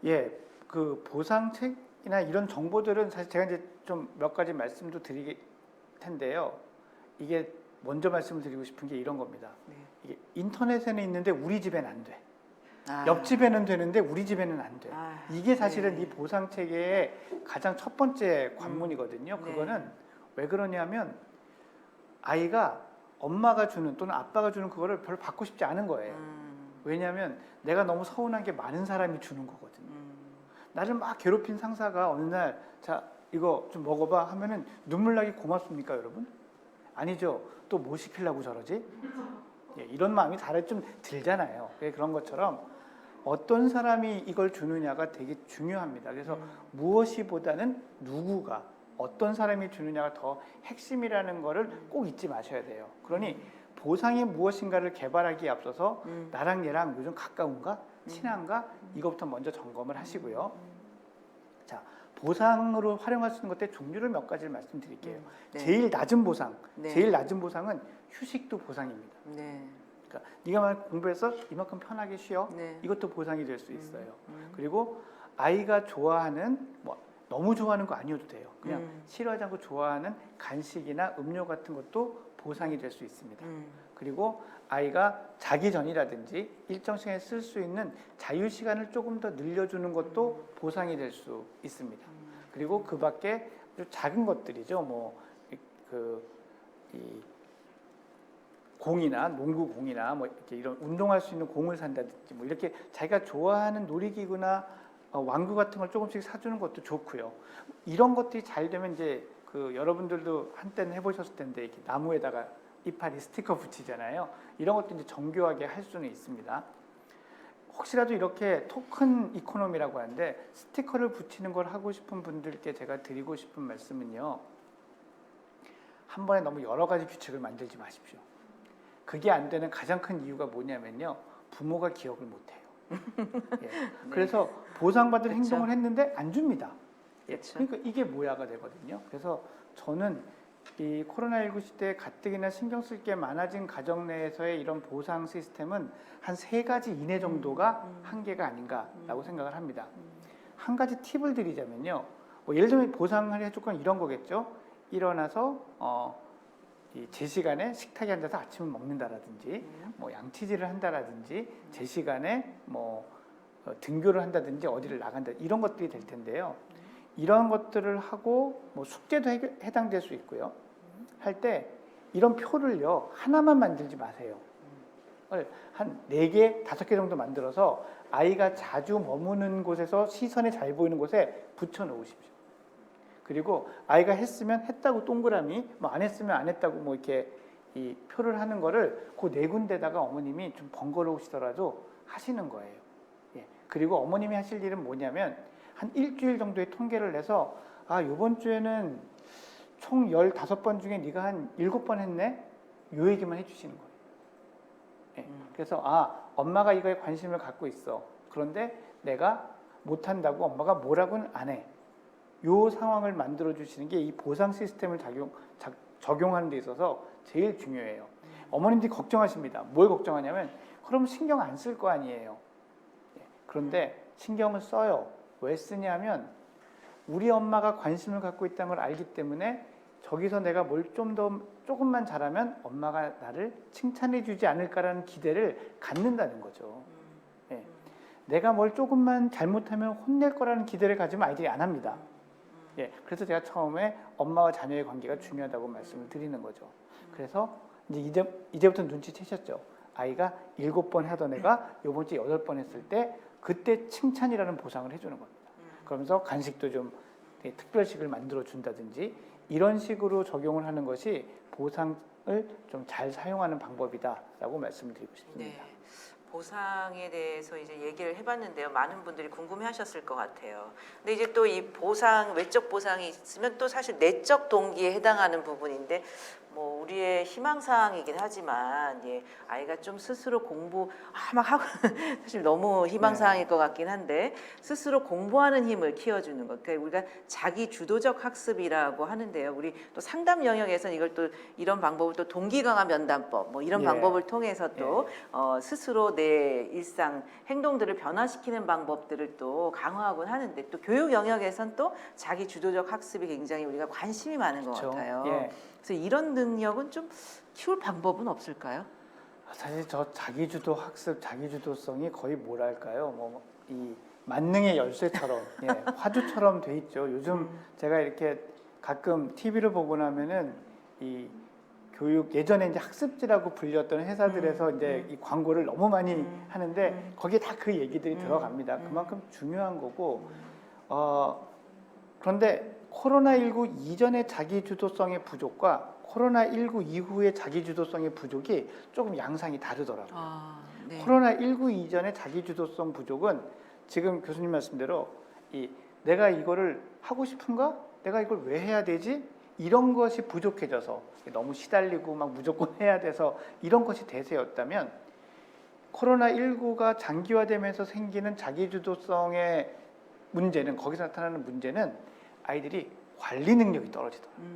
예, 그 보상책이나 이런 정보들은 사실 제가 이제 좀 몇 가지 말씀도 드리기 텐데요. 이게 먼저 말씀을 드리고 싶은 게 이런 겁니다. 네. 이게 인터넷에는 있는데 우리 집에는 안 돼. 아. 옆집에는 되는데 우리 집에는 안 돼. 아, 이게 사실은 네. 이 보상 체계의 가장 첫 번째 관문이거든요. 네. 그거는 왜 그러냐면 아이가 엄마가 주는 또는 아빠가 주는 그거를 별로 받고 싶지 않은 거예요. 왜냐하면 내가 너무 서운한 게 많은 사람이 주는 거거든요. 나를 막 괴롭힌 상사가 어느 날 자 이거 좀 먹어봐 하면은 눈물 나기 고맙습니까 여러분? 아니죠. 또 뭐 시키려고 저러지? 예, 이런 마음이 다들 좀 들잖아요. 그런 것처럼 어떤 사람이 이걸 주느냐가 되게 중요합니다. 그래서 무엇이보다는 누구가 어떤 사람이 주느냐가 더 핵심이라는 거를 꼭 잊지 마셔야 돼요. 그러니 보상이 무엇인가를 개발하기에 앞서서 나랑 얘랑 요즘 가까운가? 친한가? 이것부터 먼저 점검을 하시고요. 자, 보상으로 활용할 수 있는 것들 종류를 몇 가지를 말씀드릴게요. 네. 제일 낮은 보상, 네. 제일 낮은 보상은 휴식도 보상입니다. 네. 그러니까 네가 만약 공부해서 이만큼 편하게 쉬어. 네. 이것도 보상이 될 수 있어요. 그리고 아이가 좋아하는 뭐 너무 좋아하는 거 아니어도 돼요. 그냥 싫어하지 않고 좋아하는 간식이나 음료 같은 것도 보상이 될 수 있습니다. 그리고 아이가 자기 전이라든지 일정 시간에 쓸 수 있는 자유 시간을 조금 더 늘려주는 것도 보상이 될 수 있습니다. 그리고 그 밖에 아주 작은 것들이죠. 이 공이나 농구 공이나 뭐 이렇게 이런 운동할 수 있는 공을 산다든지 뭐 이렇게 자기가 좋아하는 놀이기구나 왕구 같은 걸 조금씩 사주는 것도 좋고요. 이런 것들이 잘 되면 이제 그 여러분들도 한때는 해보셨을 텐데 이렇게 나무에다가 이파리 스티커 붙이잖아요. 이런 것도 이제 정교하게 할 수는 있습니다. 혹시라도 이렇게 토큰 이코노미라고 하는데 스티커를 붙이는 걸 하고 싶은 분들께 제가 드리고 싶은 말씀은요. 한 번에 너무 여러 가지 규칙을 만들지 마십시오. 그게 안 되는 가장 큰 이유가 뭐냐면요. 부모가 기억을 못해요. 예. 네. 그래서 보상받을 그쵸. 행동을 했는데 안 줍니다. 예. 그쵸. 그러니까 이게 뭐야가 되거든요. 그래서 저는 이 코로나19 시대에 가뜩이나 신경 쓸 게 많아진 가정 내에서의 이런 보상 시스템은 한 3가지 이내 정도가 한계가 아닌가라고 생각을 합니다. 한 가지 팁을 드리자면요. 뭐 예를 들면 보상을 해줄 건 이런 거겠죠. 일어나서 제 시간에 식탁에 앉아서 아침을 먹는다라든지 뭐 양치질을 한다라든지 제 시간에 뭐 등교를 한다든지 어디를 나간다 이런 것들이 될 텐데요. 이런 것들을 하고 뭐 숙제도 해당될 수 있고요. 할 때 이런 표를요 하나만 만들지 마세요. 한 4개, 5개 정도 만들어서 아이가 자주 머무는 곳에서 시선이 잘 보이는 곳에 붙여 놓으십시오. 그리고 아이가 했으면 했다고 동그라미, 뭐 안 했으면 안 했다고 뭐 이렇게 이 표를 하는 거를 그 4군데다가 어머님이 좀 번거로우시더라도 하시는 거예요. 예. 그리고 어머님이 하실 일은 뭐냐면 한 일주일 정도의 통계를 내서 이번 주에는 총 15번 중에 네가 한 7번 했네? 요 얘기만 해주시는 거예요. 예. 그래서 엄마가 이거에 관심을 갖고 있어. 그런데 내가 못한다고 엄마가 뭐라고는 안 해. 요 상황을 만들어 주시는 게 이 보상 시스템을 적용하는 데 있어서 제일 중요해요. 어머님들이 걱정하십니다. 뭘 걱정하냐면 그럼 신경 안 쓸 거 아니에요. 예. 그런데 신경을 써요. 왜 쓰냐면 우리 엄마가 관심을 갖고 있다는 걸 알기 때문에 저기서 내가 뭘 조금만 잘하면 엄마가 나를 칭찬해 주지 않을까라는 기대를 갖는다는 거죠. 예. 내가 뭘 조금만 잘못하면 혼낼 거라는 기대를 가지면 아이들이 안 합니다. 예. 그래서 제가 처음에 엄마와 자녀의 관계가 중요하다고 말씀을 드리는 거죠. 그래서 이제부터 눈치채셨죠. 아이가 7번 하던 애가 이번 주에 8번 했을 때 그때 칭찬이라는 보상을 해주는 겁니다. 그러면서 간식도 좀 특별식을 만들어 준다든지 이런 식으로 적용을 하는 것이 보상을 좀 잘 사용하는 방법이다라고 말씀을 드리고 싶습니다. 네. 보상에 대해서 이제 얘기를 해봤는데요. 많은 분들이 궁금해하셨을 것 같아요. 근데 이제 또 이 보상, 외적 보상이 있으면 또 사실 내적 동기에 해당하는 부분인데, 뭐 우리의 희망사항이긴 하지만 아이가 좀 스스로 공부 막 하고 사실 너무 희망사항일 것 같긴 한데 스스로 공부하는 힘을 키워주는 것. 그러니까 우리가 자기 주도적 학습이라고 하는데요. 우리 또 상담 영역에서는 이걸 또 이런 방법을 또 동기 강화 면담법 뭐 이런 방법을 통해서 또 스스로 내 일상 행동들을 변화시키는 방법들을 또 강화하곤 하는데 또 교육 영역에선 또 자기 주도적 학습이 굉장히 우리가 관심이 많은 것 그렇죠. 같아요. 예. 그래서 이런 능력은 좀 키울 방법은 없을까요? 사실 저 자기주도 학습, 자기주도성이 거의 뭐랄까요? 뭐 이 만능의 열쇠처럼, 예, 화두처럼 돼 있죠. 요즘 제가 이렇게 가끔 TV를 보고 나면은 이 교육 예전에 이제 학습지라고 불렸던 회사들에서 이제 이 광고를 너무 많이 하는데 거기에 다 그 얘기들이 들어갑니다. 그만큼 중요한 거고. 그런데 코로나19 이전의 자기주도성의 부족과 코로나19 이후의 자기주도성의 부족이 조금 양상이 다르더라고요. 네. 코로나19 이전의 자기주도성 부족은 지금 교수님 말씀대로 내가 이거를 하고 싶은가? 내가 이걸 왜 해야 되지? 이런 것이 부족해져서 너무 시달리고 막 무조건 해야 돼서 이런 것이 대세였다면 코로나19가 장기화되면서 생기는 자기주도성의 문제는 거기서 나타나는 문제는 아이들이 관리 능력이 떨어지더라고요.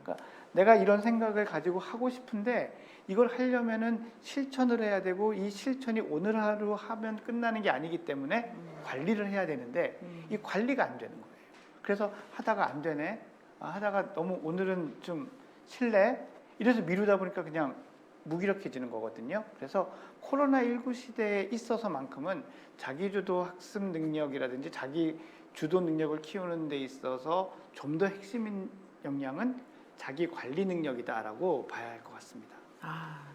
그러니까 내가 이런 생각을 가지고 하고 싶은데 이걸 하려면은 실천을 해야 되고 이 실천이 오늘 하루 하면 끝나는 게 아니기 때문에 관리를 해야 되는데 이 관리가 안 되는 거예요. 그래서 하다가 안 되네. 하다가 너무 오늘은 좀 실례. 이래서 미루다 보니까 그냥 무기력해지는 거거든요. 그래서 코로나19 시대에 있어서만큼은 자기주도 학습 능력이라든지 자기 주도 능력을 키우는 데 있어서 좀 더 핵심인 역량은 자기 관리 능력이다라고 봐야 할 것 같습니다.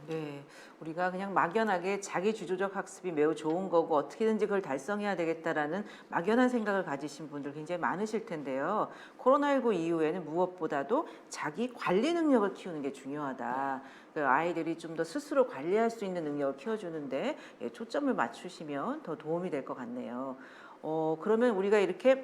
네. 우리가 그냥 막연하게 자기 주도적 학습이 매우 좋은 거고 어떻게든지 그걸 달성해야 되겠다라는 막연한 생각을 가지신 분들 굉장히 많으실 텐데요. 코로나19 이후에는 무엇보다도 자기 관리 능력을 키우는 게 중요하다. 그 아이들이 좀 더 스스로 관리할 수 있는 능력을 키워주는데 초점을 맞추시면 더 도움이 될 것 같네요. 그러면 우리가 이렇게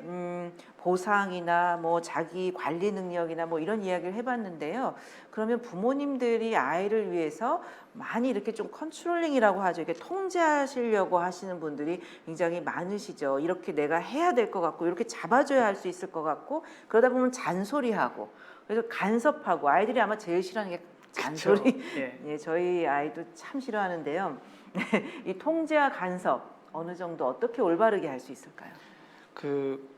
보상이나 뭐 자기 관리 능력이나 뭐 이런 이야기를 해봤는데요. 그러면 부모님들이 아이를 위해서 많이 이렇게 좀 컨트롤링이라고 하죠. 이렇게 통제하시려고 하시는 분들이 굉장히 많으시죠. 이렇게 내가 해야 될 것 같고 이렇게 잡아줘야 할 수 있을 것 같고 그러다 보면 잔소리하고 그래서 간섭하고 아이들이 아마 제일 싫어하는 게 잔소리. 그렇죠. 예. 예, 저희 아이도 참 싫어하는데요. 이 통제와 간섭 어느 정도 어떻게 올바르게 할 수 있을까요? 그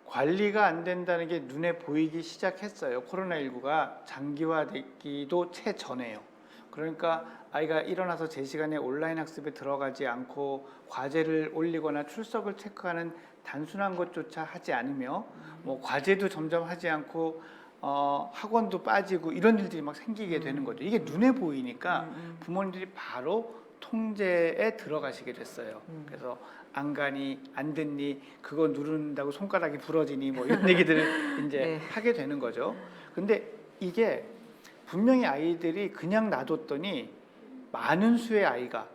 관리가 안 된다는 게 눈에 보이기 시작했어요. 코로나19가 장기화되기도 채 전에요. 그러니까 아이가 일어나서 제 시간에 온라인 학습에 들어가지 않고 과제를 올리거나 출석을 체크하는 단순한 것조차 하지 않으며 뭐 과제도 점점 하지 않고 학원도 빠지고 이런 일들이 막 생기게 되는 거죠. 이게 눈에 보이니까 부모님들이 바로 통제에 들어가시게 됐어요. 그래서 안 가니 안 듣니 그거 누른다고 손가락이 부러지니 뭐 이런 얘기들을 이제 네. 하게 되는 거죠. 근데 이게 분명히 아이들이 그냥 놔뒀더니 많은 수의 아이가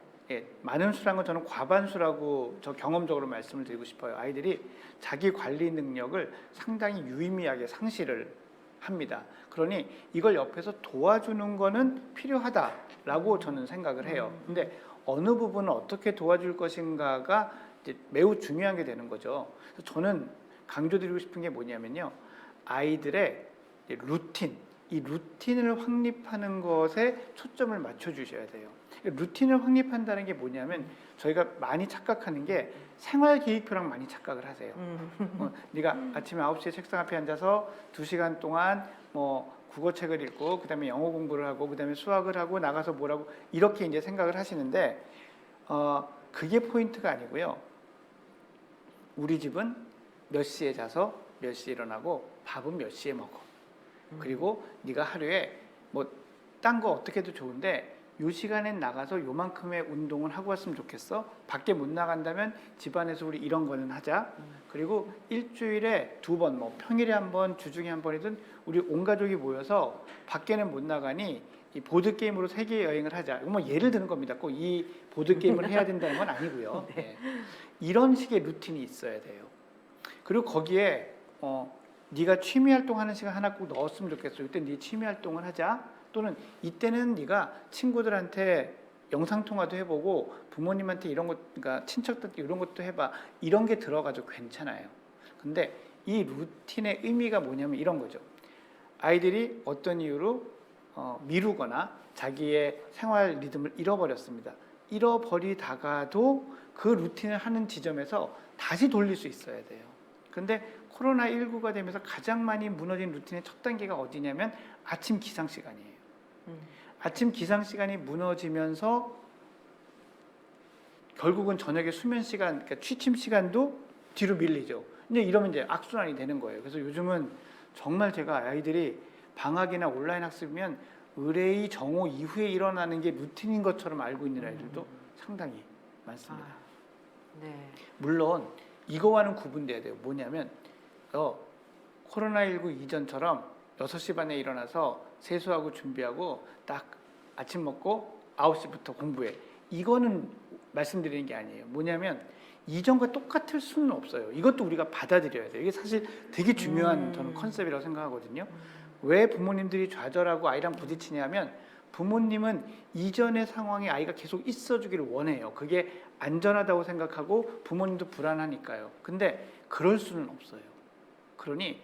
많은 수라는 건 저는 과반수라고 저 경험적으로 말씀을 드리고 싶어요. 아이들이 자기 관리 능력을 상당히 유의미하게 상실을 합니다. 그러니 이걸 옆에서 도와주는 거는 필요하다라고 저는 생각을 해요. 근데 어느 부분을 어떻게 도와줄 것인가가 이제 매우 중요한 게 되는 거죠. 그래서 저는 강조드리고 싶은 게 뭐냐면요. 아이들의 루틴, 이 루틴을 확립하는 것에 초점을 맞춰 주셔야 돼요. 루틴을 확립한다는 게 뭐냐면 저희가 많이 착각하는 게 생활 계획표랑 많이 착각을 하세요. 네가 아침에 9시에 책상 앞에 앉아서 2시간 동안 뭐 국어책을 읽고 그다음에 영어 공부를 하고 그다음에 수학을 하고 나가서 뭘 하고 이렇게 이제 생각을 하시는데 그게 포인트가 아니고요. 우리 집은 몇 시에 자서 몇 시에 일어나고 밥은 몇 시에 먹어. 그리고 네가 하루에 뭐 딴 거 어떻게 해도 좋은데 요 시간엔 나가서 요만큼의 운동을 하고 왔으면 좋겠어. 밖에 못 나간다면 집안에서 우리 이런 거는 하자. 그리고 일주일에 2번, 뭐 평일에 한 번, 주중에 한 번이든 우리 온 가족이 모여서 밖에는 못 나가니 이 보드 게임으로 세계 여행을 하자. 이거 뭐 예를 드는 겁니다. 꼭 이 보드 게임을 해야 된다는 건 아니고요. 네. 이런 식의 루틴이 있어야 돼요. 그리고 거기에 네가 취미 활동하는 시간 하나 꼭 넣었으면 좋겠어. 이때 네 취미 활동을 하자. 또는 이때는 네가 친구들한테 영상 통화도 해보고 부모님한테 이런 것, 그러니까 친척들한테 이런 것도 해봐. 이런 게 들어가도 괜찮아요. 근데 이 루틴의 의미가 뭐냐면 이런 거죠. 아이들이 어떤 이유로 미루거나 자기의 생활 리듬을 잃어버렸습니다. 잃어버리다가도 그 루틴을 하는 지점에서 다시 돌릴 수 있어야 돼요. 근데 코로나19가 되면서 가장 많이 무너진 루틴의 첫 단계가 어디냐면 아침 기상 시간이에요. 아침 기상 시간이 무너지면서 결국은 저녁에 수면 시간, 그러니까 취침 시간도 뒤로 밀리죠. 이제 이러면 이제 악순환이 되는 거예요. 그래서 요즘은 정말 제가 아이들이 방학이나 온라인 학습이면 의뢰의 정오 이후에 일어나는 게 루틴인 것처럼 알고 있는 아이들도 상당히 많습니다. 네. 물론 이거와는 구분돼야 돼요. 뭐냐면 코로나19 이전처럼 6시 반에 일어나서 세수하고 준비하고 딱 아침 먹고 9시부터 공부해. 이거는 말씀드리는 게 아니에요. 뭐냐면 이전과 똑같을 수는 없어요. 이것도 우리가 받아들여야 돼요. 이게 사실 되게 중요한 저는 컨셉이라고 생각하거든요. 왜 부모님들이 좌절하고 아이랑 부딪히냐면 부모님은 이전의 상황에 아이가 계속 있어주기를 원해요. 그게 안전하다고 생각하고 부모님도 불안하니까요. 근데 그럴 수는 없어요. 그러니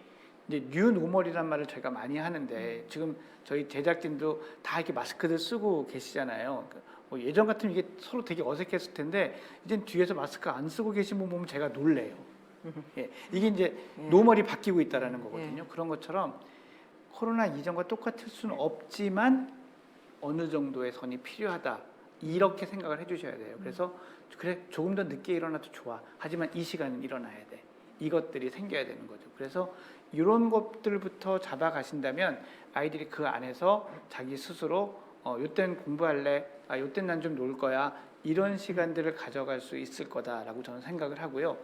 이제 뉴 노멀이란 말을 저희가 많이 하는데 지금 저희 제작진도 다 이렇게 마스크들 쓰고 계시잖아요. 뭐 예전 같으면 이게 서로 되게 어색했을 텐데 이제 뒤에서 마스크 안 쓰고 계신 분 보면 제가 놀래요. 예, 이게 이제 노멀이 바뀌고 있다라는 거거든요. 그런 것처럼 코로나 이전과 똑같을 수는 없지만 어느 정도의 선이 필요하다. 이렇게 생각을 해주셔야 돼요. 그래서 그래 조금 더 늦게 일어나도 좋아. 하지만 이 시간은 일어나야 돼. 이것들이 생겨야 되는 거죠. 그래서 이런 것들부터 잡아가신다면 아이들이 그 안에서 자기 스스로 요땐 공부할래, 요땐 난 좀 놀 거야, 이런 시간들을 가져갈 수 있을 거다라고 저는 생각을 하고요.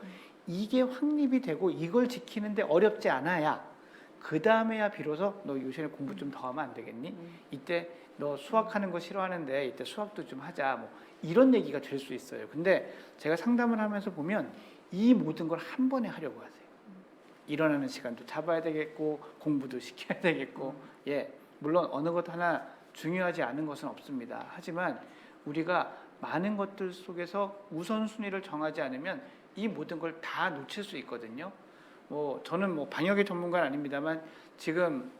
이게 확립이 되고 이걸 지키는데 어렵지 않아야 그 다음에야 비로소 너 요새는 공부 좀 더 하면 안 되겠니? 이때 너 수학하는 거 싫어하는데 이때 수학도 좀 하자, 뭐 이런 얘기가 될 수 있어요. 근데 제가 상담을 하면서 보면 이 모든 걸 한 번에 하려고 하세요. 일어나는 시간도 잡아야 되겠고 공부도 시켜야 되겠고, 예, 물론 어느 것 하나 중요하지 않은 것은 없습니다. 하지만 우리가 많은 것들 속에서 우선순위를 정하지 않으면 이 모든 걸 다 놓칠 수 있거든요. 뭐 저는 뭐 방역의 전문가는 아닙니다만 지금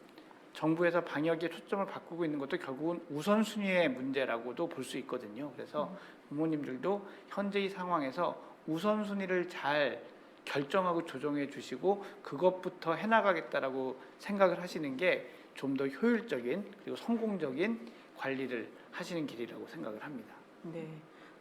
정부에서 방역에 초점을 바꾸고 있는 것도 결국은 우선순위의 문제라고도 볼 수 있거든요. 그래서 부모님들도 현재 이 상황에서 우선순위를 잘 결정하고 조정해 주시고 그것부터 해나가겠다라고 생각을 하시는 게 좀 더 효율적인 그리고 성공적인 관리를 하시는 길이라고 생각을 합니다. 네.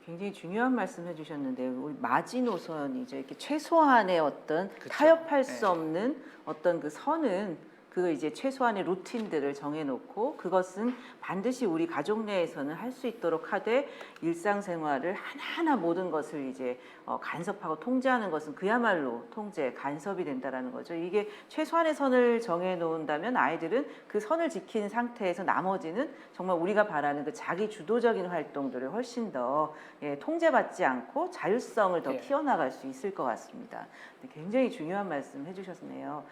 굉장히 중요한 말씀 해주셨는데 우리 마지노선이 이제 이렇게 최소한의 어떤 그쵸. 타협할 수 네. 없는 어떤 그 선은 그 이제 최소한의 루틴들을 정해놓고 그것은 반드시 우리 가족 내에서는 할 수 있도록 하되 일상생활을 하나하나 모든 것을 이제 간섭하고 통제하는 것은 그야말로 통제, 간섭이 된다라는 거죠. 이게 최소한의 선을 정해놓는다면 아이들은 그 선을 지킨 상태에서 나머지는 정말 우리가 바라는 그 자기 주도적인 활동들을 훨씬 더 통제받지 않고 자율성을 더 키워나갈 수 있을 것 같습니다. 굉장히 중요한 말씀 해주셨네요.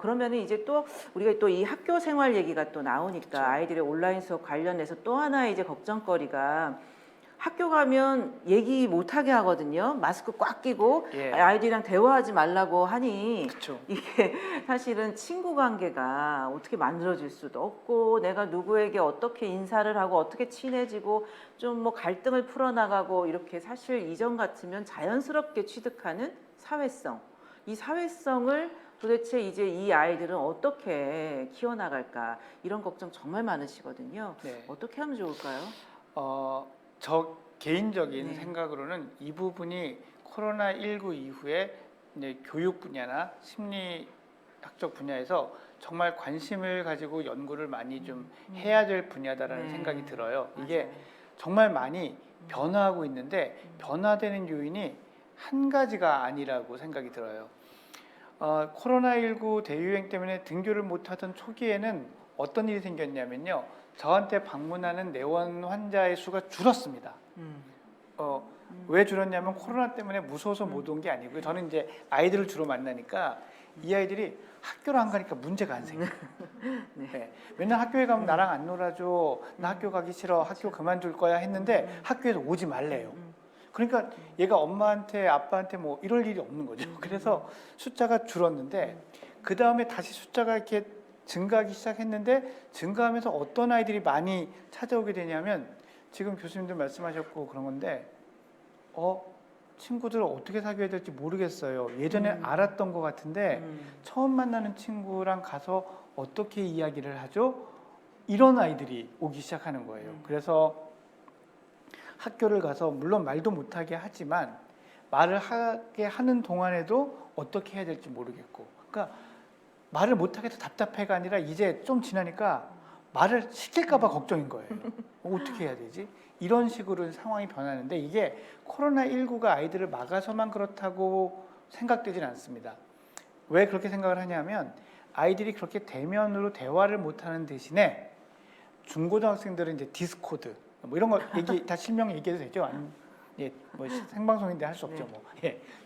그러면은 이제 또 우리가 또 이 학교 생활 얘기가 또 나오니까 그쵸. 아이들의 온라인 수업 관련해서 또 하나 이제 걱정거리가 학교 가면 얘기 못하게 하거든요. 마스크 꽉 끼고 예. 아이들이랑 대화하지 말라고 하니 그렇죠. 이게 사실은 친구 관계가 어떻게 만들어질 수도 없고 내가 누구에게 어떻게 인사를 하고 어떻게 친해지고 좀 뭐 갈등을 풀어나가고 이렇게 사실 이전 같으면 자연스럽게 취득하는 사회성, 이 사회성을 도대체 이제 이 아이들은 어떻게 키워나갈까 이런 걱정 정말 많으시거든요. 네. 어떻게 하면 좋을까요? 저 개인적인 네. 생각으로는 이 부분이 코로나19 이후에 이제 교육 분야나 심리학적 분야에서 정말 관심을 가지고 연구를 많이 좀 해야 될 분야다라는 네. 생각이 들어요. 이게 맞아요. 정말 많이 변화하고 있는데 변화되는 요인이 한 가지가 아니라고 생각이 들어요. 코로나19 대유행 때문에 등교를 못하던 초기에는 어떤 일이 생겼냐면요. 저한테 방문하는 내원 환자의 수가 줄었습니다. 왜 줄었냐면 코로나 때문에 무서워서 못 온 게 아니고요. 저는 이제 아이들을 주로 만나니까 이 아이들이 학교를 안 가니까 문제가 안 생겨요. 네. 네. 맨날 학교에 가면 나랑 안 놀아줘. 나 학교 가기 싫어. 학교 그만둘 거야 했는데 학교에서 오지 말래요. 그러니까 얘가 엄마한테 아빠한테 뭐 이럴 일이 없는 거죠. 그래서 숫자가 줄었는데 그 다음에 다시 숫자가 이렇게 증가하기 시작했는데 증가하면서 어떤 아이들이 많이 찾아오게 되냐면 지금 교수님들 말씀하셨고 그런 건데 친구들을 어떻게 사귀어야 될지 모르겠어요. 예전에 알았던 것 같은데 처음 만나는 친구랑 가서 어떻게 이야기를 하죠? 이런 아이들이 오기 시작하는 거예요. 그래서 학교를 가서 물론 말도 못하게 하지만 말을 하게 하는 동안에도 어떻게 해야 될지 모르겠고, 그러니까 말을 못하게 해서 답답해가 아니라 이제 좀 지나니까 말을 시킬까 봐 걱정인 거예요. 어떻게 해야 되지? 이런 식으로 상황이 변하는데 이게 코로나19가 아이들을 막아서만 그렇다고 생각되진 않습니다. 왜 그렇게 생각을 하냐면 아이들이 그렇게 대면으로 대화를 못하는 대신에 중고등학생들은 이제 디스코드 뭐 이런 거 얘기 다 실명 얘기해도 되죠? 아니면 뭐 생방송인데 할 수 없죠. 뭐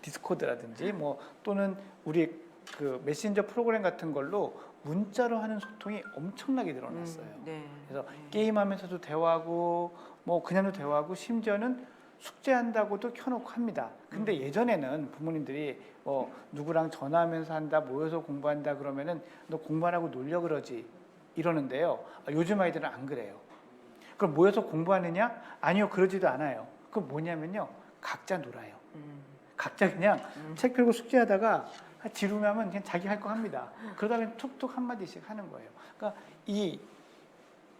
디스코드라든지 뭐 또는 우리 그 메신저 프로그램 같은 걸로 문자로 하는 소통이 엄청나게 늘어났어요. 그래서 게임하면서도 대화하고 뭐 그냥도 대화하고 심지어는 숙제한다고도 켜놓고 합니다. 근데 예전에는 부모님들이 누구랑 전화하면서 한다, 모여서 공부한다 그러면은 너 공부 안 하고 놀려 그러지 이러는데요. 요즘 아이들은 안 그래요. 그럼 모여서 공부하느냐? 아니요, 그러지도 않아요. 그럼 뭐냐면요, 각자 놀아요. 각자 그냥 책 펴고 숙제하다가 지루하면 그냥 자기 할 거 합니다. 그러다 툭툭 한마디씩 하는 거예요. 그러니까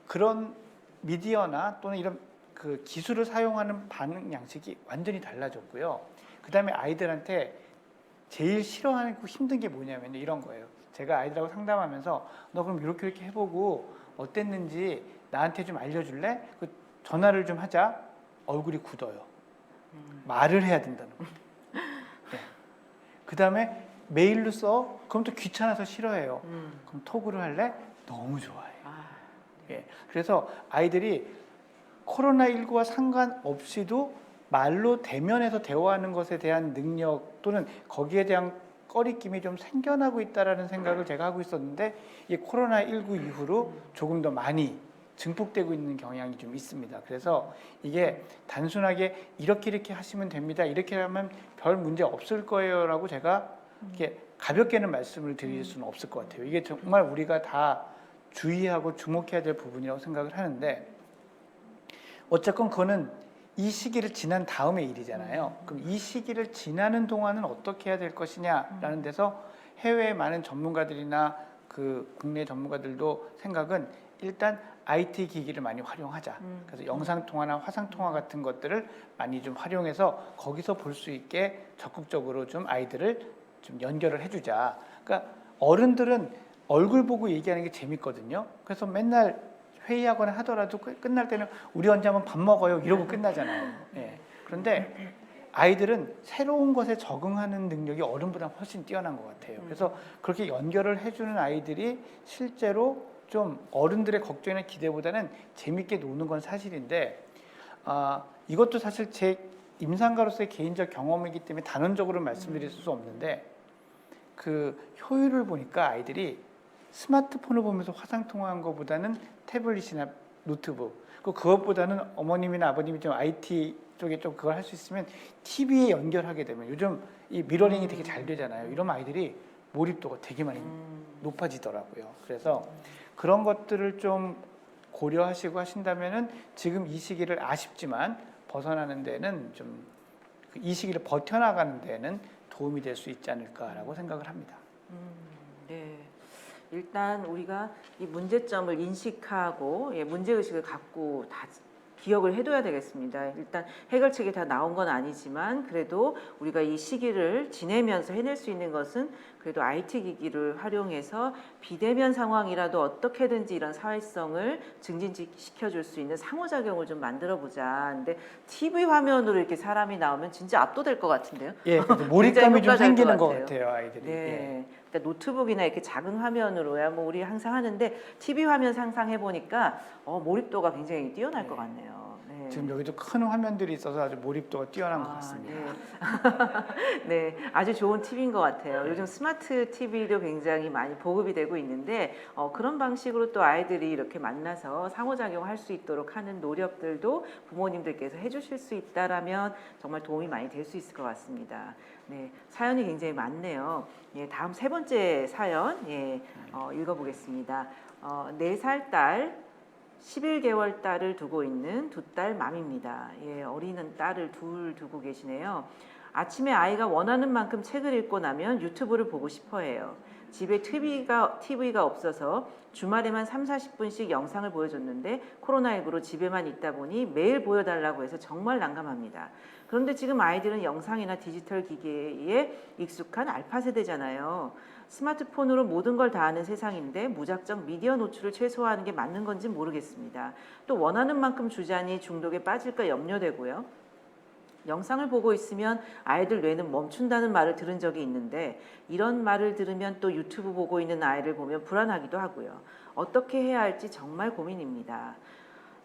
그런 미디어나 또는 이런 그 기술을 사용하는 반응 양식이 완전히 달라졌고요. 그 다음에 아이들한테 제일 싫어하고 힘든 게 뭐냐면 이런 거예요. 제가 아이들하고 상담하면서 너 그럼 이렇게 해보고 어땠는지 나한테 좀 알려줄래? 전화를 좀 하자. 얼굴이 굳어요. 말을 해야 된다는 거예요. 그 다음에 메일로 써? 그럼 또 귀찮아서 싫어해요. 그럼 톡으로 할래? 너무 좋아해요. 그래서 아이들이 코로나19와 상관없이도 말로 대면해서 대화하는 것에 대한 능력 또는 거기에 대한 꺼리낌이 좀 생겨나고 있다라는 생각을 제가 하고 있었는데 이 코로나19 이후로 조금 더 많이 증폭되고 있는 경향이 좀 있습니다. 그래서 이게 단순하게 이렇게 하시면 됩니다. 이렇게 하면 별 문제 없을 거예요라고 제가 이렇게 가볍게는 말씀을 드릴 수는 없을 것 같아요. 이게 정말 우리가 다 주의하고 주목해야 될 부분이라고 생각을 하는데 어쨌건 그거는 이 시기를 지난 다음의 일이잖아요. 그럼 이 시기를 지나는 동안은 어떻게 해야 될 것이냐라는 데서 해외의 많은 전문가들이나 그 국내 전문가들도 생각은 일단 IT 기기를 많이 활용하자. 그래서 영상통화나 화상통화 같은 것들을 많이 좀 활용해서 거기서 볼 수 있게 적극적으로 좀 아이들을 좀 연결을 해주자. 그러니까 어른들은 얼굴 보고 얘기하는 게 재밌거든요. 그래서 맨날 회의하거나 하더라도 끝날 때는 우리 언제 한번 밥 먹어요 이러고 끝나잖아요. 그런데 아이들은 새로운 것에 적응하는 능력이 어른보다 훨씬 뛰어난 것 같아요. 그래서 그렇게 연결을 해주는 아이들이 실제로 좀 어른들의 걱정이나 기대보다는 재밌게 노는 건 사실인데 이것도 사실 제 임상가로서의 개인적 경험이기 때문에 단언적으로 말씀드릴 수 없는데 그 효율을 보니까 아이들이 스마트폰을 보면서 화상통화한 것보다는 태블릿이나 노트북 그것보다는 어머님이나 아버님이 좀 IT 쪽에 좀 그걸 할 수 있으면 TV에 연결하게 되면 요즘 이 미러링이 되게 잘 되잖아요. 이러면 아이들이 몰입도가 되게 많이 높아지더라고요. 그래서 그런 것들을 좀 고려하시고 하신다면은 지금 이 시기를 아쉽지만 벗어나는 데는 좀 이 시기를 버텨나가는 데는 도움이 될 수 있지 않을까라고 생각을 합니다. 네. 일단 우리가 이 문제점을 인식하고 문제의식을 갖고 다 기억을 해둬야 되겠습니다. 일단 해결책이 다 나온 건 아니지만 그래도 우리가 이 시기를 지내면서 해낼 수 있는 것은 그래도 IT 기기를 활용해서 비대면 상황이라도 어떻게든지 이런 사회성을 증진시켜줄 수 있는 상호작용을 좀 만들어보자. 근데 TV 화면으로 이렇게 사람이 나오면 진짜 압도될 것 같은데요. 몰입감이 좀 생기는 것 같아요, 아이들이. 네. 그러니까 노트북이나 이렇게 작은 화면으로야 뭐 우리 항상 하는데 TV 화면 상상해 보니까 몰입도가 굉장히 뛰어날 것 같네요. 네. 지금 여기도 큰 화면들이 있어서 아주 몰입도가 뛰어난 것 같습니다. 네, 아주 좋은 팁인 것 같아요. 요즘 스마트 TV도 굉장히 많이 보급이 되고 있는데 그런 방식으로 또 아이들이 이렇게 만나서 상호작용할 수 있도록 하는 노력들도 부모님들께서 해주실 수 있다라면 정말 도움이 많이 될 수 있을 것 같습니다. 네, 사연이 굉장히 많네요. 다음 세 번째 사연 읽어보겠습니다. 4살 딸 11개월 딸을 두고 있는 두 딸 맘입니다. 예, 어린 딸을 둘 두고 계시네요. 아침에 아이가 원하는 만큼 책을 읽고 나면 유튜브를 보고 싶어 해요. 집에 TV가 없어서 주말에만 3, 40분씩 영상을 보여줬는데 코로나19로 집에만 있다 보니 매일 보여달라고 해서 정말 난감합니다. 그런데 지금 아이들은 영상이나 디지털 기기에 익숙한 알파 세대잖아요. 스마트폰으로 모든 걸 다 하는 세상인데 무작정 미디어 노출을 최소화하는 게 맞는 건지 모르겠습니다. 또 원하는 만큼 주자니 중독에 빠질까 염려되고요. 영상을 보고 있으면 아이들 뇌는 멈춘다는 말을 들은 적이 있는데 이런 말을 들으면 또 유튜브 보고 있는 아이를 보면 불안하기도 하고요. 어떻게 해야 할지 정말 고민입니다.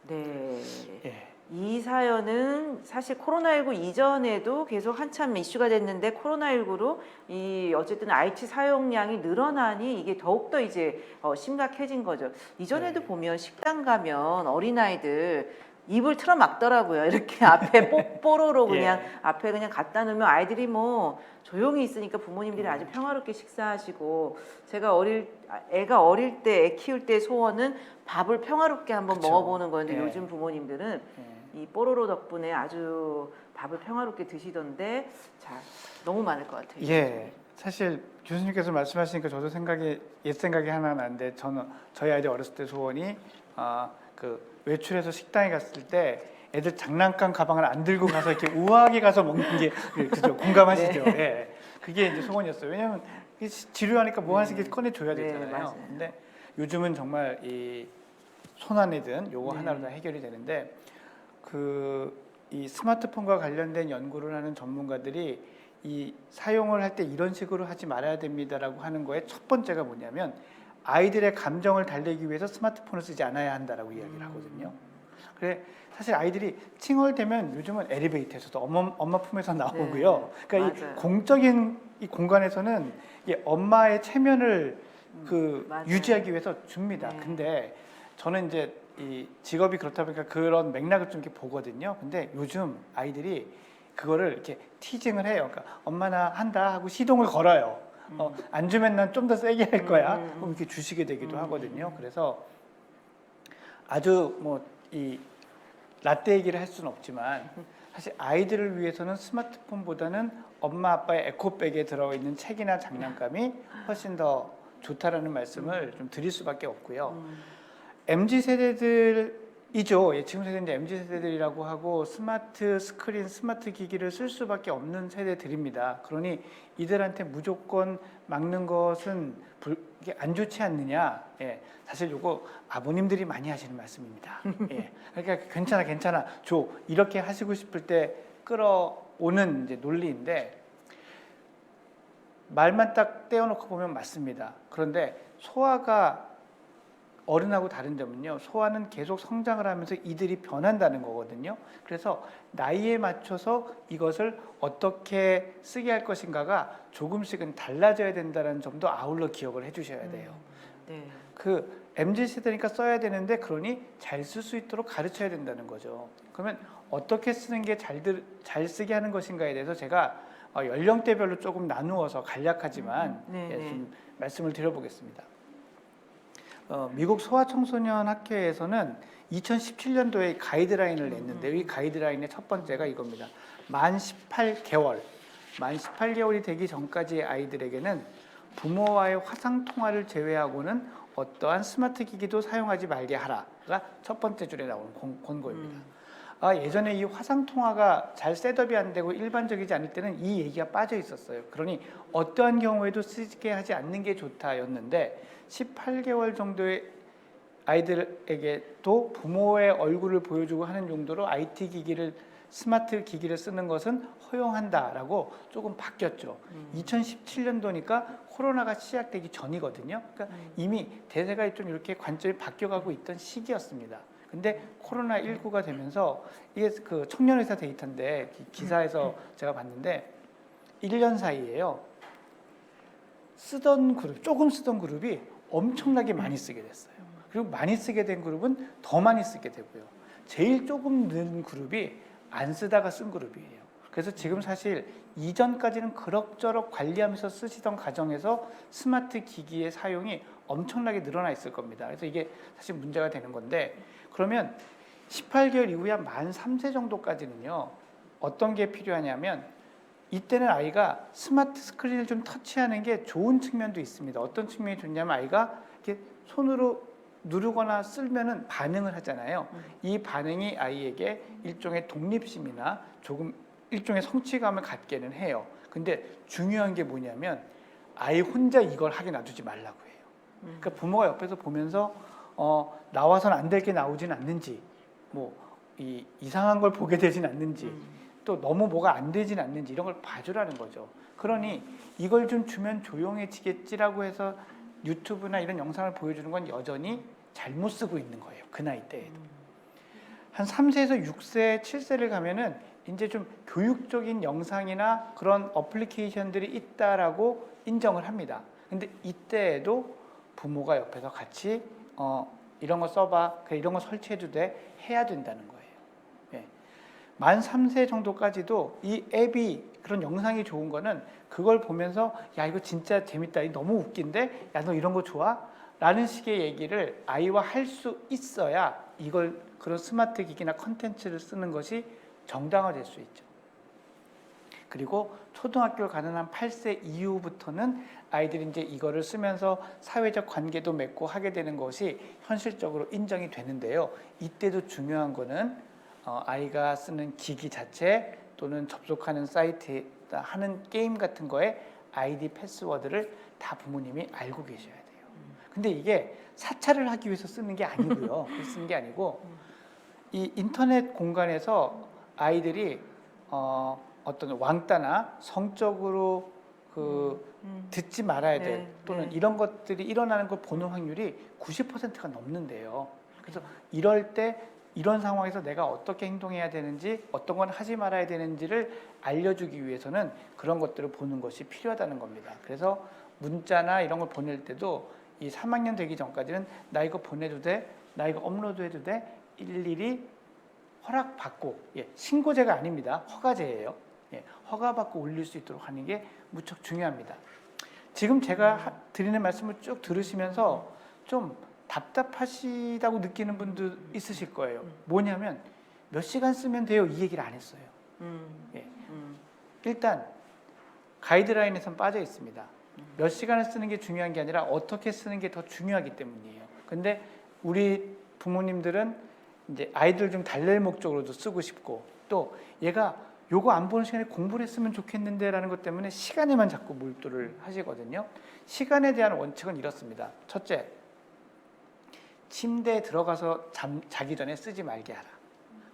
네. 예. 이 사연은 사실 코로나19 이전에도 계속 한참 이슈가 됐는데 코로나19로 이 어쨌든 IT 사용량이 늘어나니 이게 더욱더 이제 심각해진 거죠. 이전에도 네. 보면 식당 가면 어린아이들 입을 틀어 막더라고요. 이렇게 앞에 뽀로로 그냥 예. 앞에 그냥 갖다 놓으면 아이들이 뭐 조용히 있으니까 부모님들이 아주 평화롭게 식사하시고 제가 애가 어릴 때 애 키울 때 소원은 밥을 평화롭게 한번 그쵸. 먹어보는 거였는데 예. 요즘 부모님들은 예. 이 뽀로로 덕분에 아주 밥을 평화롭게 드시던데 자 너무 많을 것 같아요. 예, 사실 교수님께서 말씀하시니까 저도 옛 생각이 하나 나는데 저희 아이들 어렸을 때 소원이 그 외출해서 식당에 갔을 때 애들 장난감 가방을 안 들고 가서 이렇게 우아하게 가서 먹는 게 그죠? 공감하시죠? 네. 예, 그게 이제 소원이었어요. 왜냐하면 지루하니까 뭐 하나씩 꺼내줘야 네, 되잖아요. 맞아요. 근데 요즘은 정말 이 손안이든 요거 네. 하나로 다 해결이 되는데 이 스마트폰과 관련된 연구를 하는 전문가들이 이 사용을 할 때 이런 식으로 하지 말아야 됩니다라고 하는 거에 첫 번째가 뭐냐면 아이들의 감정을 달래기 위해서 스마트폰을 쓰지 않아야 한다라고 이야기를 하거든요. 그래 사실 아이들이 칭얼대면 요즘은 엘리베이터에서도 엄마 품에서 나오고요. 그러니까 맞아요. 이 공적인 이 공간에서는 이 엄마의 체면을 맞아요. 유지하기 위해서 줍니다. 네. 근데 저는 이제 이 직업이 그렇다 보니까 그런 맥락을 좀 이렇게 보거든요. 근데 요즘 아이들이 그거를 이렇게 티징을 해요. 그러니까 엄마 나 한다 하고 시동을 걸어요. 안 주면 난 좀 더 세게 할 거야. 그럼 이렇게 주시게 되기도 하거든요. 그래서 아주 뭐 이 라떼 얘기를 할 수는 없지만 사실 아이들을 위해서는 스마트폰보다는 엄마 아빠의 에코백에 들어있는 책이나 장난감이 훨씬 더 좋다라는 말씀을 좀 드릴 수밖에 없고요. MZ 세대들이죠. 예, 지금 세대인데 MZ 세대들이라고 하고 스마트 스크린, 스마트 기기를 쓸 수밖에 없는 세대들입니다. 그러니 이들한테 무조건 막는 것은 이게 안 좋지 않느냐? 예, 사실 요거 아버님들이 많이 하시는 말씀입니다. 예, 그러니까 괜찮아, 줘 이렇게 하시고 싶을 때 끌어오는 이제 논리인데 말만 딱 떼어놓고 보면 맞습니다. 그런데 소아가 어른하고 다른 점은요. 소아는 계속 성장을 하면서 이들이 변한다는 거거든요. 그래서 나이에 맞춰서 이것을 어떻게 쓰게 할 것인가가 조금씩은 달라져야 된다는 점도 아울러 기억을 해주셔야 돼요. 네. 그 MZ 세대니까 써야 되는데 그러니 잘 쓸 수 있도록 가르쳐야 된다는 거죠. 그러면 어떻게 쓰는 게 잘 쓰게 하는 것인가에 대해서 제가 연령대별로 조금 나누어서 간략하지만 좀 말씀을 드려보겠습니다. 미국 소아청소년 학회에서는 2017년도에 가이드라인을 냈는데요. 이 가이드라인의 첫 번째가 이겁니다. 만 18개월이 되기 전까지의 아이들에게는 부모와의 화상통화를 제외하고는 어떠한 스마트 기기도 사용하지 말게 하라가 첫 번째 줄에 나오는 권고입니다. 예전에 이 화상통화가 잘 셋업이 안 되고 일반적이지 않을 때는 이 얘기가 빠져 있었어요. 그러니 어떠한 경우에도 쓰게 하지 않는 게 좋다였는데 18개월 정도의 아이들에게도 부모의 얼굴을 보여주고 하는 정도로 IT 기기를 스마트 기기를 쓰는 것은 허용한다라고 조금 바뀌었죠. 2017년도니까 코로나가 시작되기 전이거든요. 그러니까 이미 대세가 좀 이렇게 관점이 바뀌어가고 있던 시기였습니다. 근데 코로나19가 되면서 이게 그 청년의사 데이터인데 기사에서 제가 봤는데 1년 사이에요. 조금 쓰던 그룹이 엄청나게 많이 쓰게 됐어요. 그리고 많이 쓰게 된 그룹은 더 많이 쓰게 되고요. 제일 조금 는 그룹이 안 쓰다가 쓴 그룹이에요. 그래서 지금 사실 이전까지는 그럭저럭 관리하면서 쓰시던 가정에서 스마트 기기의 사용이 엄청나게 늘어나 있을 겁니다. 그래서 이게 사실 문제가 되는 건데, 그러면 18개월 이후에 만 3세 정도까지는요, 어떤 게 필요하냐면 이때는 아이가 스마트 스크린을 좀 터치하는 게 좋은 측면도 있습니다. 어떤 측면이 좋냐면 아이가 이렇게 손으로 누르거나 쓸면은 반응을 하잖아요. 이 반응이 아이에게 일종의 독립심이나 조금 일종의 성취감을 갖게는 해요. 근데 중요한 게 뭐냐면 아이 혼자 이걸 하게 놔두지 말라고 해요. 그러니까 부모가 옆에서 보면서 나와서는 안 될 게 나오진 않는지, 뭐 이상한 걸 보게 되진 않는지, 또 너무 뭐가 안 되진 않는지 이런 걸 봐주라는 거죠. 그러니 이걸 좀 주면 조용해지겠지라고 해서 유튜브나 이런 영상을 보여주는 건 여전히 잘못 쓰고 있는 거예요. 그 나이 때에도. 한 3세에서 6세, 7세를 가면은 이제 좀 교육적인 영상이나 그런 어플리케이션들이 있다라고 인정을 합니다. 근데 이때에도 부모가 옆에서 같이 이런 거 써봐, 그래, 이런 거 설치해도 돼, 해야 된다는 거예요. 예. 만 3세 정도까지도 이 앱이 그런 영상이 좋은 거는 그걸 보면서 야 이거 진짜 재밌다, 이거 너무 웃긴데, 야 너 이런 거 좋아? 라는 식의 얘기를 아이와 할 수 있어야 이걸 그런 스마트 기기나 컨텐츠를 쓰는 것이 정당화될 수 있죠. 그리고 초등학교를 가는 한 8세 이후부터는 아이들이 이제 이거를 쓰면서 사회적 관계도 맺고 하게 되는 것이 현실적으로 인정이 되는데요. 이때도 중요한 거는 아이가 쓰는 기기 자체 또는 접속하는 사이트에 하는 게임 같은 거에 아이디 패스워드를 다 부모님이 알고 계셔야 돼요. 근데 이게 사찰을 하기 위해서 쓰는 게 아니고요. 쓰는 게 아니고 이 인터넷 공간에서 아이들이 어떤 왕따나 성적으로 듣지 말아야 될 네, 또는 네. 이런 것들이 일어나는 걸 보는 확률이 90%가 넘는데요. 그래서 이럴 때 이런 상황에서 내가 어떻게 행동해야 되는지, 어떤 건 하지 말아야 되는지를 알려주기 위해서는 그런 것들을 보는 것이 필요하다는 겁니다. 그래서 문자나 이런 걸 보낼 때도 이 3학년 되기 전까지는 나 이거 보내도 돼? 나 이거 업로드해도 돼? 일일이 허락받고, 신고제가 아닙니다. 허가제예요. 허가받고 올릴 수 있도록 하는 게 무척 중요합니다. 지금 제가 드리는 말씀을 쭉 들으시면서 좀 답답하시다고 느끼는 분도 있으실 거예요. 뭐냐면 몇 시간 쓰면 돼요, 이 얘기를 안 했어요. 일단 가이드라인에선 빠져 있습니다. 몇 시간을 쓰는 게 중요한 게 아니라 어떻게 쓰는 게 더 중요하기 때문이에요. 근데 우리 부모님들은 이제 아이들 좀 달랠 목적으로도 쓰고 싶고, 또 얘가 요거 안 보는 시간에 공부를 했으면 좋겠는데 라는 것 때문에 시간에만 자꾸 몰두를 하시거든요. 시간에 대한 원칙은 이렇습니다. 첫째, 침대에 들어가서 자기 전에 쓰지 말게 하라.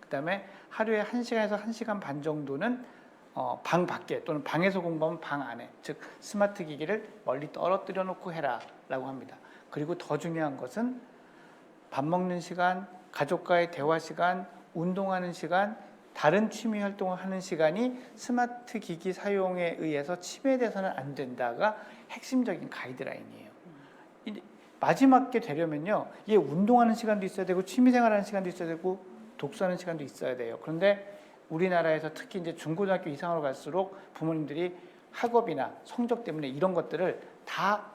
그 다음에 하루에 1시간에서 1시간 반 정도는 방 밖에 또는 방에서 공부하면 방 안에, 즉 스마트 기기를 멀리 떨어뜨려 놓고 해라 라고 합니다. 그리고 더 중요한 것은 밥 먹는 시간, 가족과의 대화 시간, 운동하는 시간, 다른 취미 활동을 하는 시간이 스마트 기기 사용에 의해서 침해돼서는 안 된다가 핵심적인 가이드라인이에요. 마지막 게 되려면요, 이게 운동하는 시간도 있어야 되고 취미생활하는 시간도 있어야 되고 독서하는 시간도 있어야 돼요. 그런데 우리나라에서 특히 이제 중고등학교 이상으로 갈수록 부모님들이 학업이나 성적 때문에 이런 것들을 다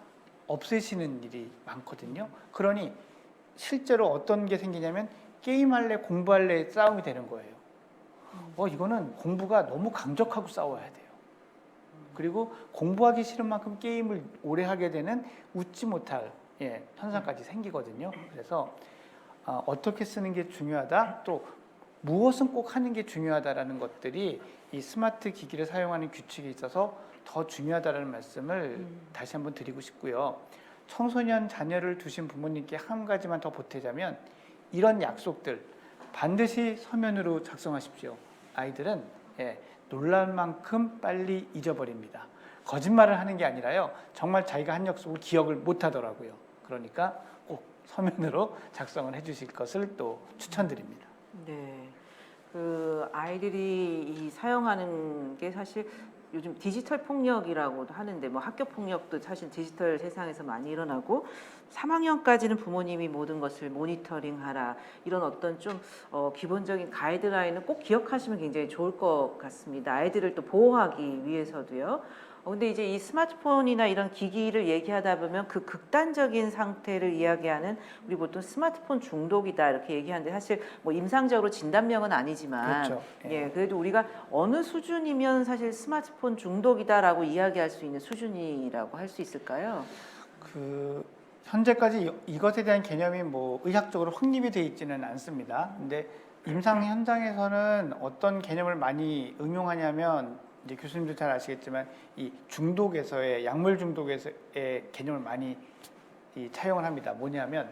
없애시는 일이 많거든요. 그러니 실제로 어떤 게 생기냐면 게임할래 공부할래 싸움이 되는 거예요. 이거는 공부가 너무 강적하고 싸워야 돼요. 그리고 공부하기 싫은 만큼 게임을 오래 하게 되는 웃지 못할 현상까지 생기거든요. 그래서 어떻게 쓰는 게 중요하다, 또 무엇은 꼭 하는 게 중요하다라는 것들이 이 스마트 기기를 사용하는 규칙에 있어서 더 중요하다라는 말씀을 다시 한번 드리고 싶고요. 청소년 자녀를 두신 부모님께 한 가지만 더 보태자면 이런 약속들 반드시 서면으로 작성하십시오. 아이들은 놀랄 만큼 빨리 잊어버립니다. 거짓말을 하는 게 아니라요, 정말 자기가 한 약속을 기억을 못 하더라고요. 그러니까 꼭 서면으로 작성을 해주실 것을 또 추천드립니다. 네, 그 아이들이 이 사용하는 게 사실 요즘 디지털 폭력이라고도 하는데, 뭐 학교 폭력도 사실 디지털 세상에서 많이 일어나고, 3학년까지는 부모님이 모든 것을 모니터링하라, 이런 어떤 좀 기본적인 가이드라인을 꼭 기억하시면 굉장히 좋을 것 같습니다. 아이들을 또 보호하기 위해서도요. 근데 이제 이 스마트폰이나 이런 기기를 얘기하다 보면 그 극단적인 상태를 이야기하는 우리 보통 스마트폰 중독이다 이렇게 얘기하는데 사실 뭐 임상적으로 진단명은 아니지만 그렇죠. 예, 그래도 우리가 어느 수준이면 사실 스마트폰 중독이다라고 이야기할 수 있는 수준이라고 할 수 있을까요? 그 현재까지 이것에 대한 개념이 뭐 의학적으로 확립이 되어 있지는 않습니다. 근데 임상 현장에서는 어떤 개념을 많이 응용하냐면 이제 교수님도 잘 아시겠지만 이 중독에서의 약물 중독에서의 개념을 많이 차용을 합니다. 뭐냐면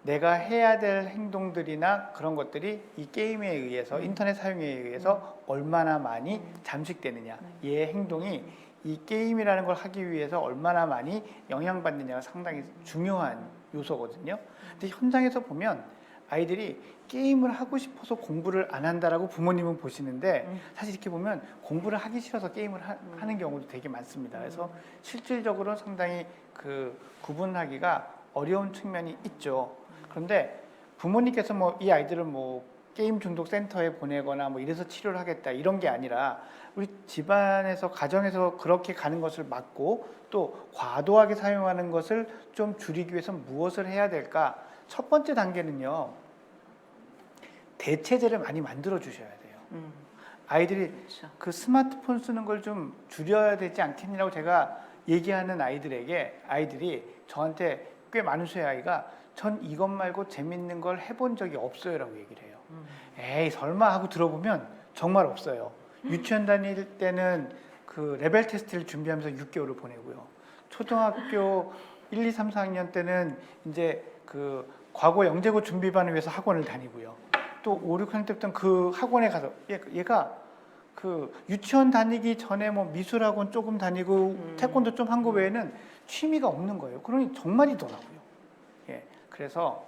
내가 해야 될 행동들이나 그런 것들이 이 게임에 의해서 인터넷 사용에 의해서 얼마나 많이 잠식되느냐, 얘의 행동이 이 게임이라는 걸 하기 위해서 얼마나 많이 영향받느냐가 상당히 중요한 요소거든요. 근데 현장에서 보면 아이들이 게임을 하고 싶어서 공부를 안 한다라고 부모님은 보시는데 사실 이렇게 보면 공부를 하기 싫어서 게임을 하는 경우도 되게 많습니다. 그래서 실질적으로 상당히 그 구분하기가 어려운 측면이 있죠. 그런데 부모님께서 뭐 이 아이들을 뭐 게임 중독 센터에 보내거나 뭐 이래서 치료를 하겠다 이런 게 아니라 우리 집안에서 가정에서 그렇게 가는 것을 막고 또 과도하게 사용하는 것을 좀 줄이기 위해서 무엇을 해야 될까? 첫 번째 단계는요. 대체제를 많이 만들어 주셔야 돼요. 아이들이 그렇죠. 그 스마트폰 쓰는 걸 좀 줄여야 되지 않겠냐고 제가 얘기하는 아이들이 저한테 꽤 많은 수의 아이가 전 이것 말고 재밌는 걸 해본 적이 없어요라고 얘기를 해요. 에이 설마 하고 들어보면 정말 없어요. 유치원 다닐 때는 그 레벨 테스트를 준비하면서 6개월을 보내고요. 초등학교 1, 2, 3, 4학년 때는 이제 그 과거 영재고 준비반을 위해서 학원을 다니고요. 또 5, 6학년 때부터는 그 학원에 가서 얘가 그 유치원 다니기 전에 뭐 미술학원 조금 다니고 태권도 좀 한 거 외에는 취미가 없는 거예요. 그러니 정말이더라고요. 예, 그래서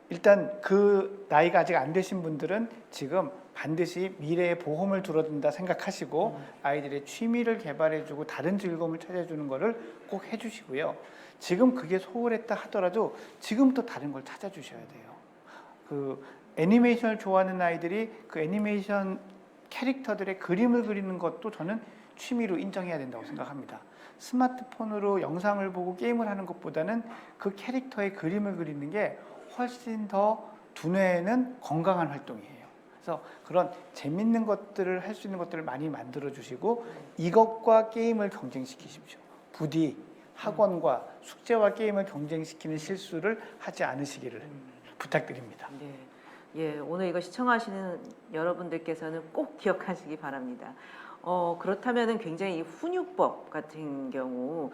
일단 그 나이가 아직 안 되신 분들은 지금 반드시 미래의 보험을 들어둔다 생각하시고 아이들의 취미를 개발해주고 다른 즐거움을 찾아주는 거를 꼭 해주시고요. 지금 그게 소홀했다 하더라도 지금부터 다른 걸 찾아주셔야 돼요. 그 애니메이션을 좋아하는 아이들이 그 애니메이션 캐릭터들의 그림을 그리는 것도 저는 취미로 인정해야 된다고 생각합니다. 스마트폰으로 영상을 보고 게임을 하는 것보다는 그 캐릭터의 그림을 그리는 게 훨씬 더 두뇌에는 건강한 활동이에요. 그래서 그런 재밌는 것들을 할 수 있는 것들을 많이 만들어 주시고 이것과 게임을 경쟁시키십시오. 부디 학원과 숙제와 게임을 경쟁시키는 실수를 하지 않으시기를 부탁드립니다. 네. 예, 오늘 이거 시청하시는 여러분들께서는 꼭 기억하시기 바랍니다. 그렇다면은 굉장히 이 훈육법 같은 경우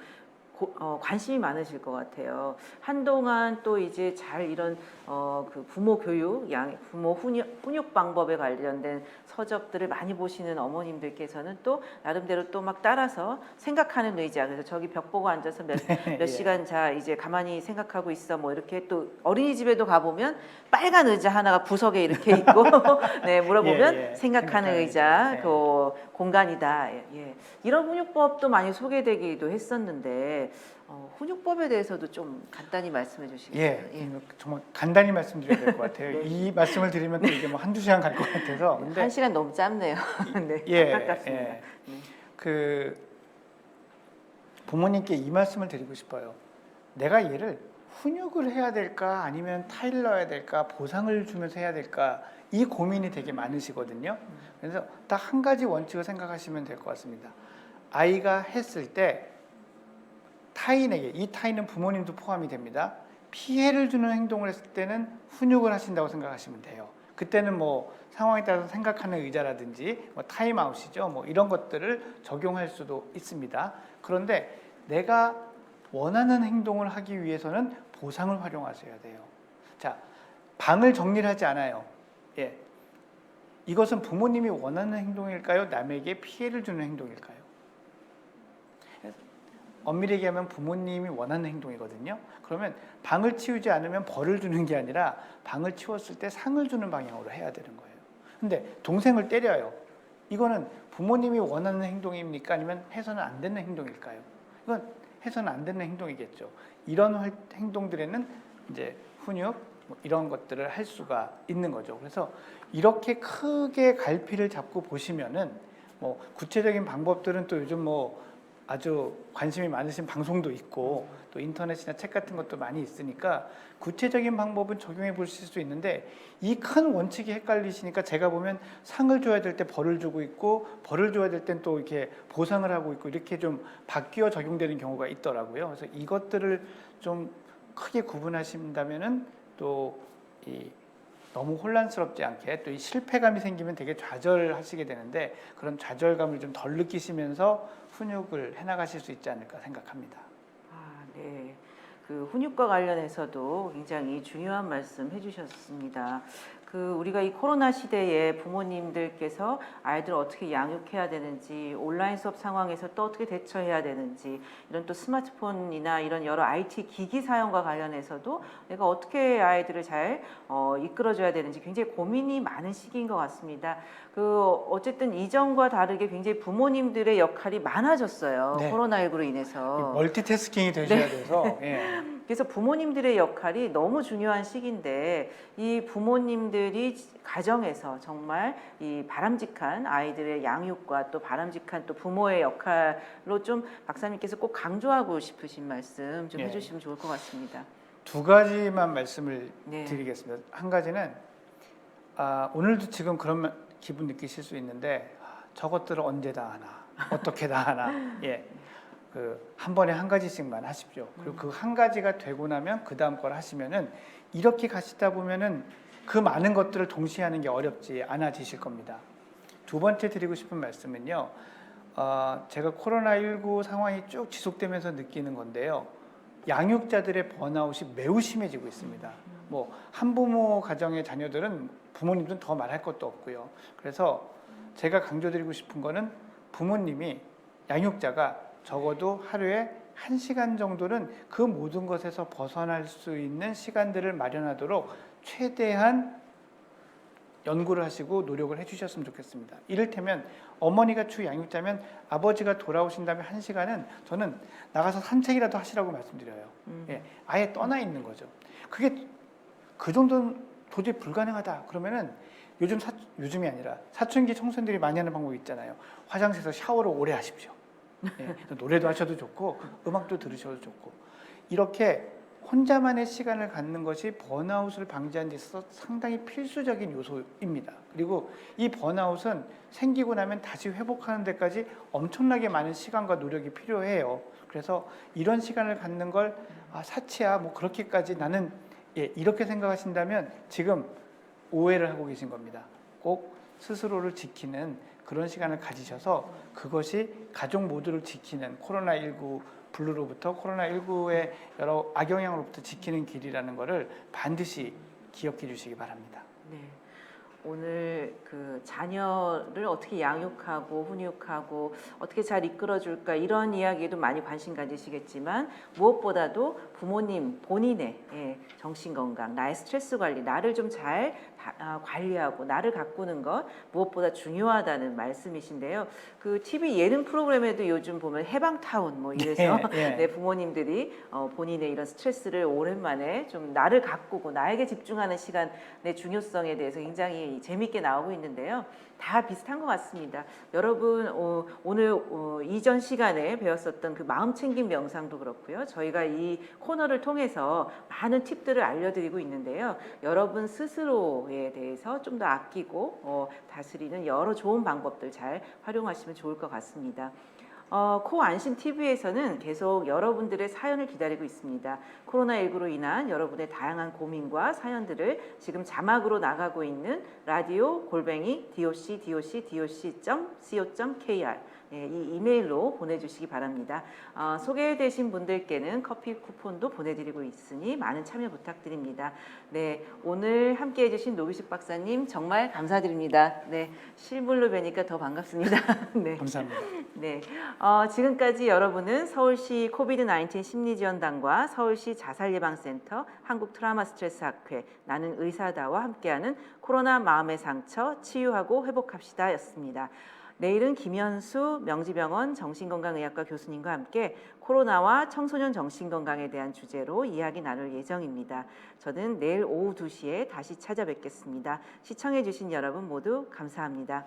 관심이 많으실 것 같아요. 한동안 또 이제 잘 이런 그 부모 교육, 부모 훈육 방법에 관련된 서적들을 많이 보시는 어머님들께서는 또 나름대로 또 막 따라서 생각하는 의자. 그래서 저기 벽 보고 앉아서 몇 예. 시간 자 이제 가만히 생각하고 있어. 뭐 이렇게 또 어린이집에도 가보면 빨간 의자 하나가 구석에 이렇게 있고 네 물어보면 예, 예. 생각하는 의자 네. 그 공간이다. 예. 이런 훈육법도 많이 소개되기도 했었는데 훈육법에 대해서도 좀 간단히 말씀해 주시겠어요? 예, 정말 간단히 말씀드려야 될 것 같아요. 네. 이 말씀을 드리면 또 이게 뭐 한두 시간 갈 것 같아서. 근데 한 시간 너무 짧네요. 네, 예, 안타깝습니다. 예. 그 부모님께 이 말씀을 드리고 싶어요. 내가 얘를 훈육을 해야 될까 아니면 타일러야 될까 보상을 주면서 해야 될까 이 고민이 되게 많으시거든요. 그래서 딱 한 가지 원칙을 생각하시면 될 것 같습니다. 아이가 했을 때 타인에게, 이 타인은 부모님도 포함이 됩니다. 피해를 주는 행동을 했을 때는 훈육을 하신다고 생각하시면 돼요. 그때는 뭐 상황에 따라서 생각하는 의자라든지 뭐 타임아웃이죠. 뭐 이런 것들을 적용할 수도 있습니다. 그런데 내가 원하는 행동을 하기 위해서는 보상을 활용하셔야 돼요. 자, 방을 정리를 하지 않아요. 예. 이것은 부모님이 원하는 행동일까요? 남에게 피해를 주는 행동일까요? 엄밀히 얘기하면 부모님이 원하는 행동이거든요. 그러면 방을 치우지 않으면 벌을 주는 게 아니라 방을 치웠을 때 상을 주는 방향으로 해야 되는 거예요. 근데 동생을 때려요. 이거는 부모님이 원하는 행동입니까? 아니면 해서는 안 되는 행동일까요? 이건 해서는 안 되는 행동이겠죠. 이런 행동들에는 이제 훈육 뭐 이런 것들을 할 수가 있는 거죠. 그래서 이렇게 크게 갈피를 잡고 보시면은 뭐 구체적인 방법들은 또 요즘 뭐 아주 관심이 많으신 방송도 있고 또 인터넷이나 책 같은 것도 많이 있으니까 구체적인 방법은 적용해 보실 수 있는데 이 큰 원칙이 헷갈리시니까 제가 보면 상을 줘야 될 때 벌을 주고 있고 벌을 줘야 될 땐 또 이렇게 보상을 하고 있고 이렇게 좀 바뀌어 적용되는 경우가 있더라고요. 그래서 이것들을 좀 크게 구분하신다면은 또 이 너무 혼란스럽지 않게 또 이 실패감이 생기면 되게 좌절하시게 되는데 그런 좌절감을 좀 덜 느끼시면서 훈육을 해나가실 수 있지 않을까 생각합니다. 아, 네. 그 훈육과 관련해서도 굉장히 중요한 말씀 해주셨습니다. 그 우리가 이 코로나 시대에 부모님들께서 아이들 어떻게 양육해야 되는지, 온라인 수업 상황에서 또 어떻게 대처해야 되는지, 이런 또 스마트폰이나 이런 여러 IT 기기 사용과 관련해서도 내가 어떻게 아이들을 잘 이끌어줘야 되는지 굉장히 고민이 많은 시기인 것 같습니다. 그 어쨌든 이전과 다르게 굉장히 부모님들의 역할이 많아졌어요. 네. 코로나19로 인해서. 멀티태스킹이 되셔야 돼서 예. 그래서 부모님들의 역할이 너무 중요한 시기인데 이 부모님들이 가정에서 정말 이 바람직한 아이들의 양육과 또 바람직한 또 부모의 역할로 좀 박사님께서 꼭 강조하고 싶으신 말씀 좀 예. 해주시면 좋을 것 같습니다. 두 가지만 말씀을 네. 드리겠습니다. 한 가지는 오늘도 지금 그런 기분 느끼실 수 있는데 저것들을 언제 다 하나 어떻게 다 하나 예. 한 번에 한 가지씩만 하십시오. 그리고 그 한 가지가 되고 나면 그 다음 걸 하시면은 이렇게 가시다 보면은 그 많은 것들을 동시에 하는 게 어렵지 않아지실 겁니다. 두 번째 드리고 싶은 말씀은요. 제가 코로나19 상황이 쭉 지속되면서 느끼는 건데요. 양육자들의 번아웃이 매우 심해지고 있습니다. 뭐 한부모 가정의 자녀들은 부모님들은 더 말할 것도 없고요. 그래서 제가 강조드리고 싶은 거는 부모님이 양육자가 적어도 하루에 1시간 정도는 그 모든 것에서 벗어날 수 있는 시간들을 마련하도록 최대한 연구를 하시고 노력을 해주셨으면 좋겠습니다. 이를테면 어머니가 주 양육자면 아버지가 돌아오신 다음에 1시간은 저는 나가서 산책이라도 하시라고 말씀드려요. 예, 아예 떠나 있는 거죠. 그게 그 정도는 도저히 불가능하다 그러면은 요즘이 아니라 사춘기 청소년들이 많이 하는 방법이 있잖아요. 화장실에서 샤워를 오래 하십시오. 예, 노래도 하셔도 좋고 음악도 들으셔도 좋고 이렇게 혼자만의 시간을 갖는 것이 번아웃을 방지하는 데 있어서 상당히 필수적인 요소입니다. 그리고 이 번아웃은 생기고 나면 다시 회복하는 데까지 엄청나게 많은 시간과 노력이 필요해요. 그래서 이런 시간을 갖는 걸 사치야 뭐 그렇게까지 나는 이렇게 생각하신다면 지금 오해를 하고 계신 겁니다. 꼭 스스로를 지키는 그런 시간을 가지셔서 그것이 가족 모두를 지키는 코로나19 블루로부터 코로나19의 여러 악영향으로부터 지키는 길이라는 것을 반드시 기억해 주시기 바랍니다. 네. 오늘 그 자녀를 어떻게 양육하고 훈육하고 어떻게 잘 이끌어줄까 이런 이야기에도 많이 관심 가지시겠지만 무엇보다도 부모님 본인의 정신건강, 나의 스트레스 관리, 나를 좀 잘 관리하고 나를 가꾸는 것 무엇보다 중요하다는 말씀이신데요. 그 TV 예능 프로그램에도 요즘 보면 해방타운 뭐 이래서 네, 부모님들이 본인의 이런 스트레스를 오랜만에 좀 나를 가꾸고 나에게 집중하는 시간의 중요성에 대해서 굉장히 재밌게 나오고 있는데요. 다 비슷한 것 같습니다. 여러분 오늘 이전 시간에 배웠었던 그 마음챙김 명상도 그렇고요. 저희가 이 코너를 통해서 많은 팁들을 알려드리고 있는데요. 여러분 스스로에 대해서 좀 더 아끼고 다스리는 여러 좋은 방법들 잘 활용하시면 좋을 것 같습니다. 코안심TV에서는 계속 여러분들의 사연을 기다리고 있습니다. 코로나19로 인한 여러분의 다양한 고민과 사연들을 지금 자막으로 나가고 있는 라디오 doc.co.kr 이 이메일로 보내주시기 바랍니다. 소개되신 분들께는 커피 쿠폰도 보내드리고 있으니 많은 참여 부탁드립니다. 네, 오늘 함께해 주신 노규식 박사님 정말 감사드립니다. 네, 실물로 뵈니까 더 반갑습니다. 네. 감사합니다. 네, 지금까지 여러분은 서울시 코비드-19 심리지원단과 서울시 자살예방센터 한국트라우마스트레스학회 나는 의사다와 함께하는 코로나 마음의 상처 치유하고 회복합시다 였습니다. 내일은 김현수 명지병원 정신건강의학과 교수님과 함께 코로나와 청소년 정신건강에 대한 주제로 이야기 나눌 예정입니다. 저는 내일 오후 2시에 다시 찾아뵙겠습니다. 시청해 주신 여러분 모두 감사합니다.